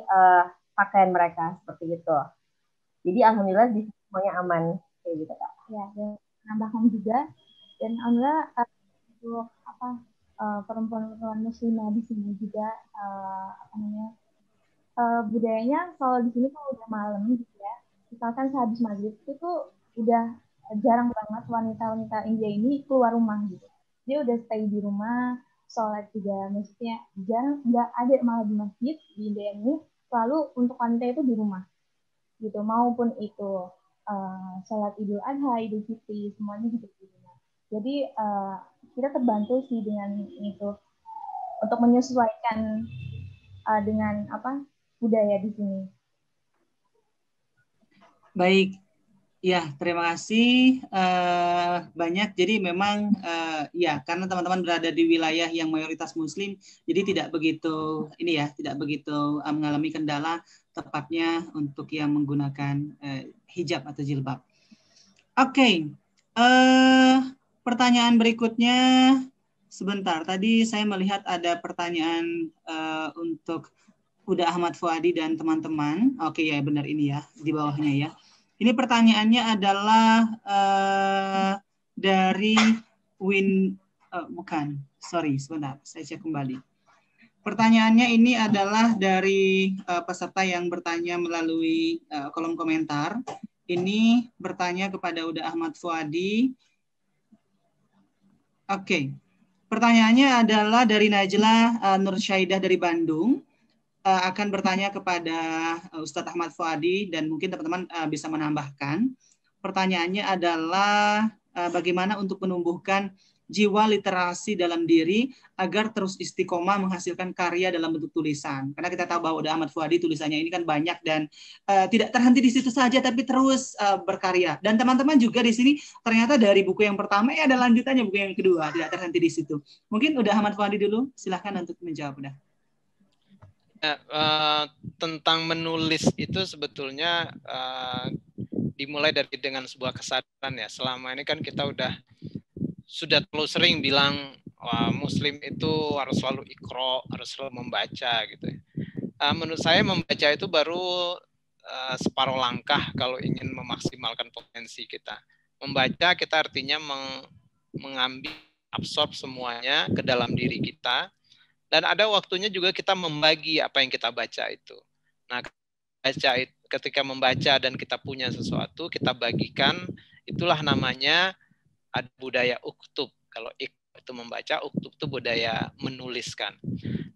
pakaian mereka seperti itu. Jadi alhamdulillah di semuanya aman kayak gitu Kak. Ya, dan menambahkan juga dan alhamdulillah untuk perempuan-perempuan muslimah di sini juga budayanya kalau di sini kalau udah malam gitu ya, misalkan sehabis maghrib itu tuh udah jarang banget wanita-wanita India ini keluar rumah gitu. Dia udah stay di rumah, sholat juga maksudnya jarang, nggak ada malah di masjid di India ini, selalu untuk wanita itu di rumah gitu, maupun itu sholat Idul Adha, Idul Fitri, semuanya gitu di rumah. Jadi kita terbantu sih dengan itu untuk menyesuaikan dengan budaya di sini. Baik. Ya, terima kasih banyak. Jadi memang ya karena teman-teman berada di wilayah yang mayoritas Muslim, jadi tidak begitu mengalami kendala tepatnya untuk yang menggunakan hijab atau jilbab. Oke, pertanyaan berikutnya sebentar. Tadi saya melihat ada pertanyaan untuk Uda Ahmad Fuadi dan teman-teman. Oke ya, benar ini ya, di bawahnya ya. Ini pertanyaannya adalah dari bukan, sorry, sebentar, saya cek kembali. Pertanyaannya ini adalah dari peserta yang bertanya melalui kolom komentar. Ini bertanya kepada Uda Ahmad Fuadi. Oke, pertanyaannya adalah dari Najla Nur Syaidah dari Bandung. Akan bertanya kepada Ustadz Ahmad Fuadi dan mungkin teman-teman bisa menambahkan. Pertanyaannya adalah bagaimana untuk menumbuhkan jiwa literasi dalam diri agar terus istiqomah menghasilkan karya dalam bentuk tulisan. Karena kita tahu bahwa Uda Ahmad Fuadi tulisannya ini kan banyak dan tidak terhenti di situ saja, tapi terus berkarya. Dan teman-teman juga di sini ternyata dari buku yang pertama ada lanjutannya, buku yang kedua tidak terhenti di situ. Mungkin Uda Ahmad Fuadi dulu, silahkan untuk menjawab. Udah. Tentang menulis itu sebetulnya dimulai dengan sebuah kesadaran ya. Selama ini kan kita sudah terlalu sering bilang Muslim itu harus selalu iqra, harus selalu membaca gitu. Menurut saya membaca itu baru separuh langkah kalau ingin memaksimalkan potensi kita. Membaca kita artinya mengambil, absorb semuanya ke dalam diri kita. Dan ada waktunya juga kita membagi apa yang kita baca itu. Nah, ketika membaca dan kita punya sesuatu, kita bagikan, itulah namanya ada budaya uktub. Kalau itu membaca, uktub itu budaya menuliskan.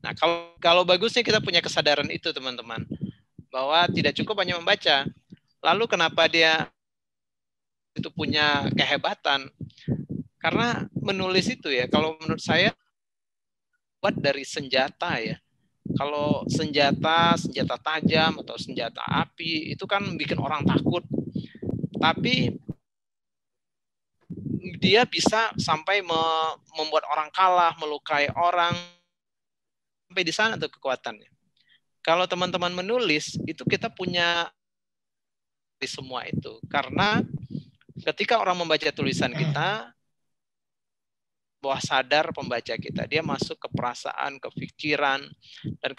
Nah, kalau bagusnya kita punya kesadaran itu, teman-teman, bahwa tidak cukup hanya membaca. Lalu kenapa dia itu punya kehebatan? Karena menulis itu ya, kalau menurut saya buat dari senjata ya. Kalau senjata tajam atau senjata api itu kan bikin orang takut. Tapi dia bisa sampai membuat orang kalah, melukai orang. Sampai di sana tuh kekuatannya. Kalau teman-teman menulis, itu kita punya di semua itu. Karena ketika orang membaca tulisan kita, bawah sadar pembaca kita, dia masuk ke perasaan, ke pikiran, dan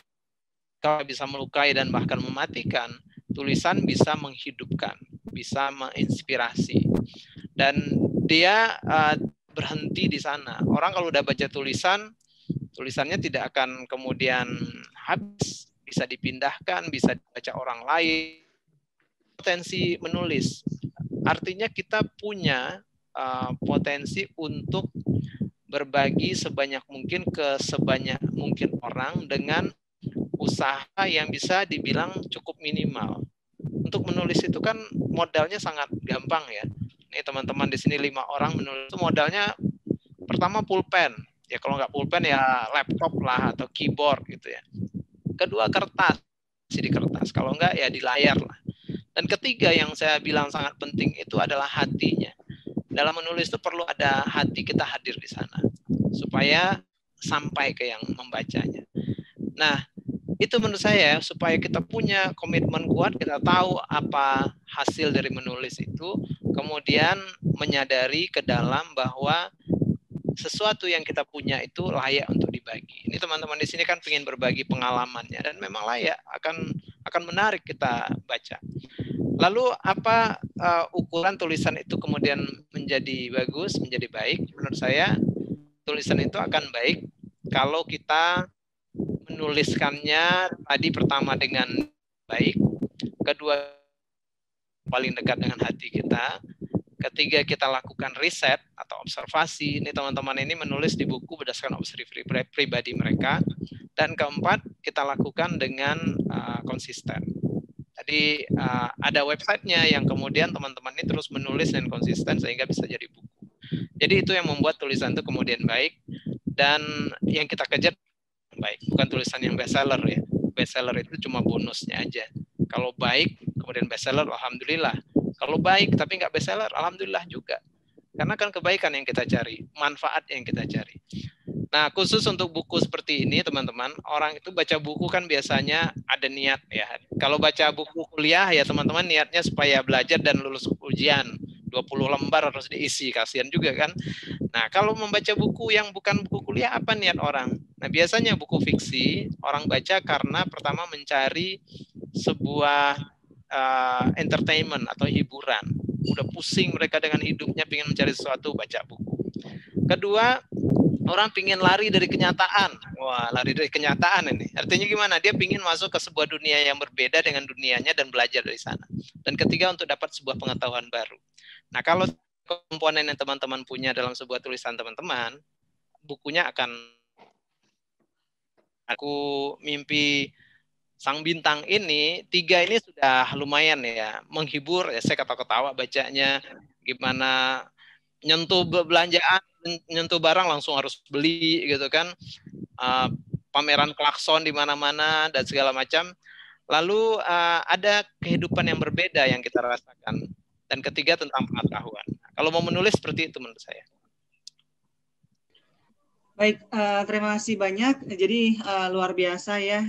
kalau bisa melukai dan bahkan mematikan, tulisan bisa menghidupkan, bisa menginspirasi, dan dia berhenti di sana. Orang kalau udah baca tulisannya tidak akan kemudian habis, bisa dipindahkan, bisa dibaca orang lain. Potensi menulis, artinya kita punya potensi untuk berbagi sebanyak mungkin ke sebanyak mungkin orang dengan usaha yang bisa dibilang cukup minimal. Untuk menulis itu kan modalnya sangat gampang ya. Nih teman-teman di sini 5 orang menulis itu modalnya pertama pulpen. Ya kalau nggak pulpen ya laptop lah atau keyboard gitu ya. Kedua kertas, di kertas. Kalau nggak ya di layar lah. Dan ketiga yang saya bilang sangat penting itu adalah hatinya. Dalam menulis itu perlu ada hati kita hadir di sana supaya sampai ke yang membacanya. Nah, itu menurut saya supaya kita punya komitmen kuat, kita tahu apa hasil dari menulis itu, kemudian menyadari ke dalam bahwa sesuatu yang kita punya itu layak untuk dibagi. Ini teman-teman di sini kan ingin berbagi pengalamannya dan memang layak, akan menarik kita baca. Lalu apa ukuran tulisan itu kemudian menjadi bagus, menjadi baik? Menurut saya tulisan itu akan baik kalau kita menuliskannya tadi pertama dengan baik, kedua paling dekat dengan hati kita, ketiga kita lakukan riset atau observasi. Ini teman-teman ini menulis di buku berdasarkan observasi pribadi mereka, dan keempat kita lakukan dengan konsisten. Jadi ada websitenya yang kemudian teman-teman ini terus menulis dan konsisten sehingga bisa jadi buku. Jadi itu yang membuat tulisan itu kemudian baik, dan yang kita kejar baik, bukan tulisan yang bestseller ya. Bestseller itu cuma bonusnya aja. Kalau baik kemudian bestseller, alhamdulillah. Kalau baik tapi nggak bestseller, alhamdulillah juga. Karena kan kebaikan yang kita cari, manfaat yang kita cari. Nah, khusus untuk buku seperti ini, teman-teman, orang itu baca buku kan biasanya ada niat ya. Kalau baca buku kuliah ya teman-teman niatnya supaya belajar dan lulus ujian. 20 lembar harus diisi, kasihan juga kan. Nah, kalau membaca buku yang bukan buku kuliah, apa niat orang? Nah, biasanya buku fiksi orang baca karena pertama mencari sebuah entertainment atau hiburan. Udah pusing mereka dengan hidupnya, pengen mencari sesuatu, baca buku. Kedua, orang pengen lari dari kenyataan. Wah, lari dari kenyataan ini. Artinya gimana? Dia pengen masuk ke sebuah dunia yang berbeda dengan dunianya dan belajar dari sana. Dan ketiga, untuk dapat sebuah pengetahuan baru. Nah, kalau komponen yang teman-teman punya dalam sebuah tulisan teman-teman, bukunya akan Aku Mimpi Sang Bintang ini, 3 ini sudah lumayan ya, menghibur, ya saya ketawa-ketawa bacanya, gimana nyentuh belanjaan, nyentuh barang langsung harus beli gitu kan, pameran klakson di mana-mana dan segala macam. Lalu ada kehidupan yang berbeda yang kita rasakan. Dan ketiga tentang pengetahuan. Kalau mau menulis seperti itu menurut saya. Baik, terima kasih banyak. Jadi luar biasa ya,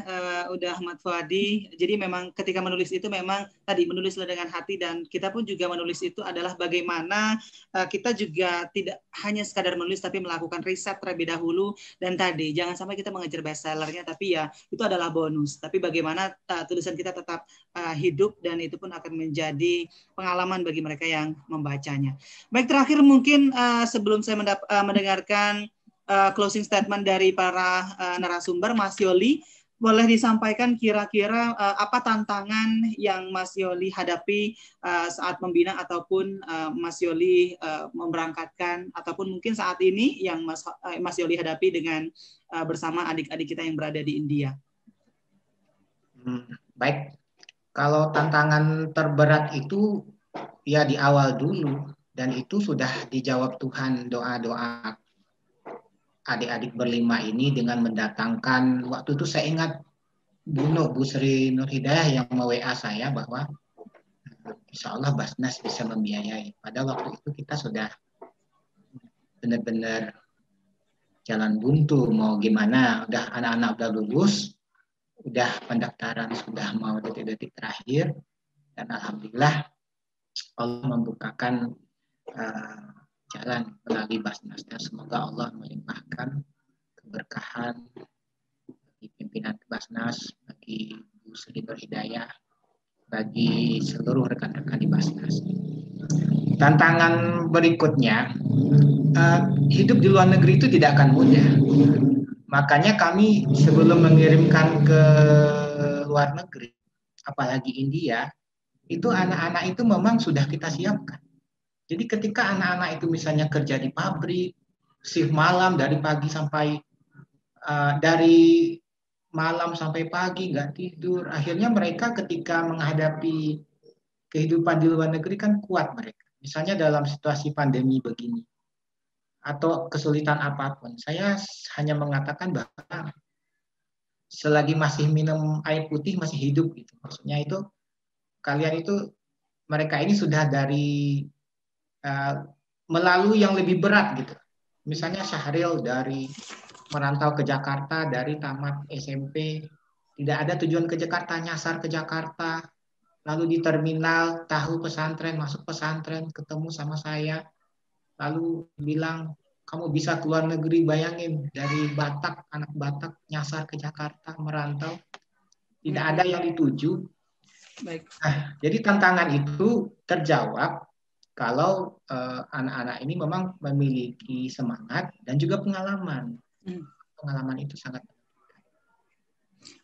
udah Ahmad Fuadi. Jadi memang ketika menulis itu memang tadi menulislah dengan hati, dan kita pun juga menulis itu adalah bagaimana kita juga tidak hanya sekadar menulis tapi melakukan riset terlebih dahulu. Dan tadi jangan sampai kita mengejar bestsellernya, tapi ya itu adalah bonus. Tapi bagaimana tulisan kita tetap hidup, dan itu pun akan menjadi pengalaman bagi mereka yang membacanya. Baik, terakhir mungkin sebelum saya mendengarkan closing statement dari para narasumber, Mas Yoli, boleh disampaikan kira-kira apa tantangan yang Mas Yoli hadapi saat membina ataupun Mas Yoli memberangkatkan, ataupun mungkin saat ini yang Mas Yoli hadapi dengan bersama adik-adik kita yang berada di India. Baik, kalau tantangan terberat itu ya di awal dulu, dan itu sudah dijawab Tuhan, doa-doa adik-adik berlima ini dengan mendatangkan, waktu itu saya ingat Bu Sri Nur Hidayah yang WA saya bahwa insya Allah Basnas bisa membiayai. Pada waktu itu kita sudah benar-benar jalan buntu, mau gimana, udah anak-anak udah lulus, udah pendaftaran sudah mau detik-detik terakhir, dan alhamdulillah Allah membukakan jalan melalui Basnas, dan semoga Allah melimpahkan keberkahan bagi pimpinan Basnas, bagi Bu Sri Nur Hidayah, bagi seluruh rekan-rekan di Basnas. Tantangan berikutnya, hidup di luar negeri itu tidak akan mudah. Makanya kami sebelum mengirimkan ke luar negeri, apalagi India, itu anak-anak itu memang sudah kita siapkan. Jadi ketika anak-anak itu misalnya kerja di pabrik, shift malam dari pagi sampai dari malam sampai pagi nggak tidur, akhirnya mereka ketika menghadapi kehidupan di luar negeri kan kuat mereka. Misalnya dalam situasi pandemi begini atau kesulitan apapun, saya hanya mengatakan bahwa selagi masih minum air putih masih hidup gitu. Maksudnya itu kalian itu, mereka ini sudah dari melalui yang lebih berat gitu. Misalnya Syahril dari merantau ke Jakarta, dari tamat SMP, tidak ada tujuan ke Jakarta, nyasar ke Jakarta, lalu di terminal tahu pesantren, masuk pesantren, ketemu sama saya, lalu bilang kamu bisa keluar negeri. Bayangin dari Batak, anak Batak nyasar ke Jakarta, merantau, tidak ada yang dituju. Baik. Nah, jadi tantangan itu terjawab kalau anak-anak ini memang memiliki semangat dan juga pengalaman. Pengalaman itu sangat.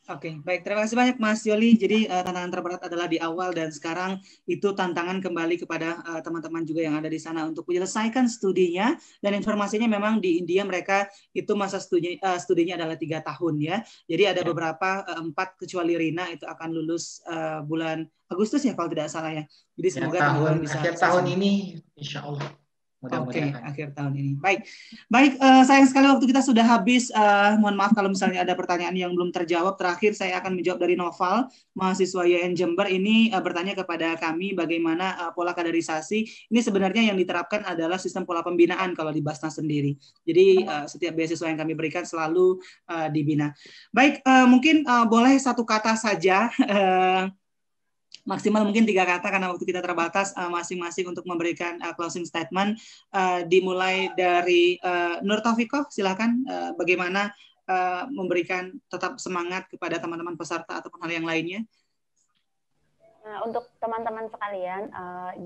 Oke, baik. Terima kasih banyak Mas Yoli. Jadi tantangan terberat adalah di awal, dan sekarang itu tantangan kembali kepada teman-teman juga yang ada di sana untuk menyelesaikan studinya. Dan informasinya memang di India mereka itu masa studinya adalah 3 tahun ya. Jadi ada beberapa 4 kecuali Rina itu akan lulus bulan Agustus ya kalau tidak salah ya. Jadi semoga teman-teman bisa akhir tahun ini insya Allah. Oke, akhir tahun ini. Baik. Sayang sekali waktu kita sudah habis. Mohon maaf kalau misalnya ada pertanyaan yang belum terjawab. Terakhir saya akan menjawab dari Noval, mahasiswa YN Jember. Ini bertanya kepada kami bagaimana pola kaderisasi. Ini sebenarnya yang diterapkan adalah sistem pola pembinaan kalau di Basnas sendiri. Jadi setiap beasiswa yang kami berikan selalu dibina. Baik, mungkin boleh satu kata saja maksimal mungkin 3 kata karena waktu kita terbatas, masing-masing untuk memberikan closing statement. Dimulai dari Nur Taufikoh, silakan bagaimana memberikan tetap semangat kepada teman-teman peserta ataupun hal yang lainnya. Nah, untuk teman-teman sekalian,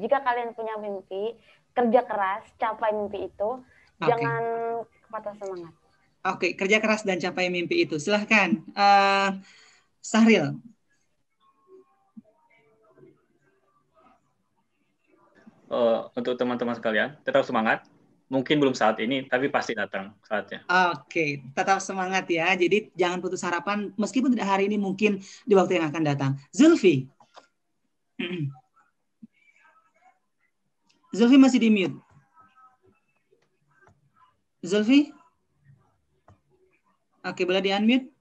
jika kalian punya mimpi, kerja keras, capai mimpi itu, jangan patah semangat. Oke, kerja keras dan capai mimpi itu. Silahkan, Sahril. Untuk teman-teman sekalian, tetap semangat. Mungkin belum saat ini, tapi pasti datang saatnya. Oke, tetap semangat ya. Jadi jangan putus harapan, meskipun tidak hari ini, mungkin di waktu yang akan datang. Zulfi. Zulfi masih di mute. Zulfi? Oke, boleh di-unmute?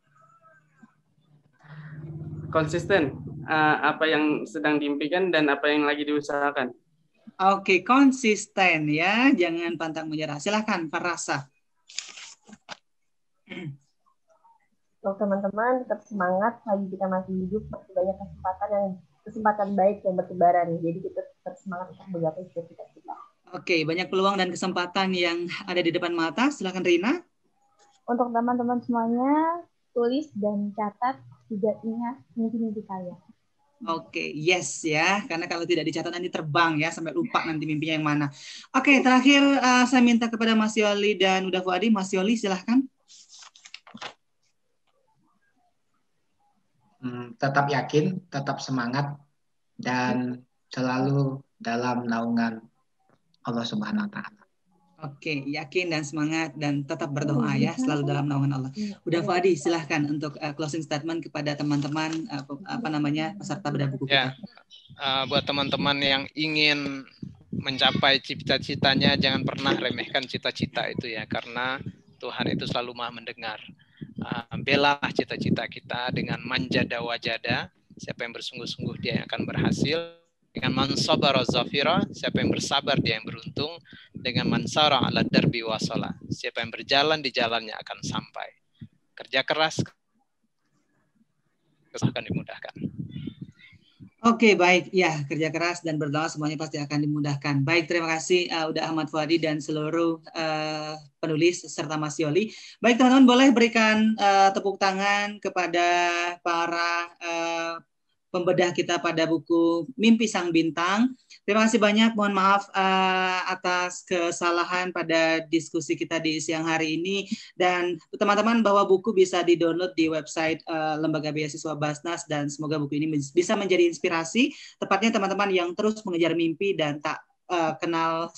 Konsisten, apa yang sedang diimpikan dan apa yang lagi diusahakan. Oke, konsisten ya, jangan pantang menyerah. Silahkan, Farasa. Untuk teman-teman tetap semangat, lagi kita masih hidup, masih banyak kesempatan baik yang bertebaran. Jadi kita tetap semangat untuk menggapai cita-cita kita. Oke, banyak peluang dan kesempatan yang ada di depan mata. Silahkan, Rina. Untuk teman-teman semuanya, tulis dan catat, juga ingat mimpi-mimpi kalian. Oke, yes ya, karena kalau tidak dicatat nanti terbang ya, sampai lupa nanti mimpinya yang mana. Oke, terakhir saya minta kepada Mas Yoli dan Uda Fuadi. Mas Yoli, silahkan. Tetap yakin, tetap semangat, dan selalu dalam naungan Allah Subhanahu wa Ta'ala. Oke, yakin dan semangat dan tetap berdoa ya, selalu dalam naungan Allah. Udah Fuadi, silahkan untuk closing statement kepada teman-teman peserta bedah buku kita. Buat teman-teman yang ingin mencapai cita-citanya, jangan pernah remehkan cita-cita itu ya, karena Tuhan itu selalu Maha mendengar. Bela cita-cita kita dengan manjada wajada. Siapa yang bersungguh-sungguh dia yang akan berhasil. Dengan man sabara zafira, siapa yang bersabar dia yang beruntung. Dengan man sara ala darbi wasala, siapa yang berjalan di jalannya akan sampai. Kerja keras akan dimudahkan. Oke, baik. Ya, kerja keras dan berdoa semuanya pasti akan dimudahkan. Baik, terima kasih Uda Ahmad Fuadi dan seluruh penulis serta Mas Yoli. Baik, teman-teman boleh berikan tepuk tangan kepada para pembedah kita pada buku Mimpi Sang Bintang. Terima kasih banyak, mohon maaf atas kesalahan pada diskusi kita di siang hari ini. Dan teman-teman bahwa buku bisa di-download di website Lembaga Beasiswa Basnas, dan semoga buku ini bisa menjadi inspirasi, tepatnya teman-teman yang terus mengejar mimpi dan tak kenal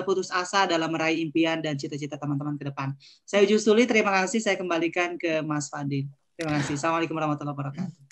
putus asa dalam meraih impian dan cita-cita teman-teman ke depan. Saya Ujus Tuli, terima kasih. Saya kembalikan ke Mas Fadil. Terima kasih. Assalamualaikum warahmatullahi wabarakatuh.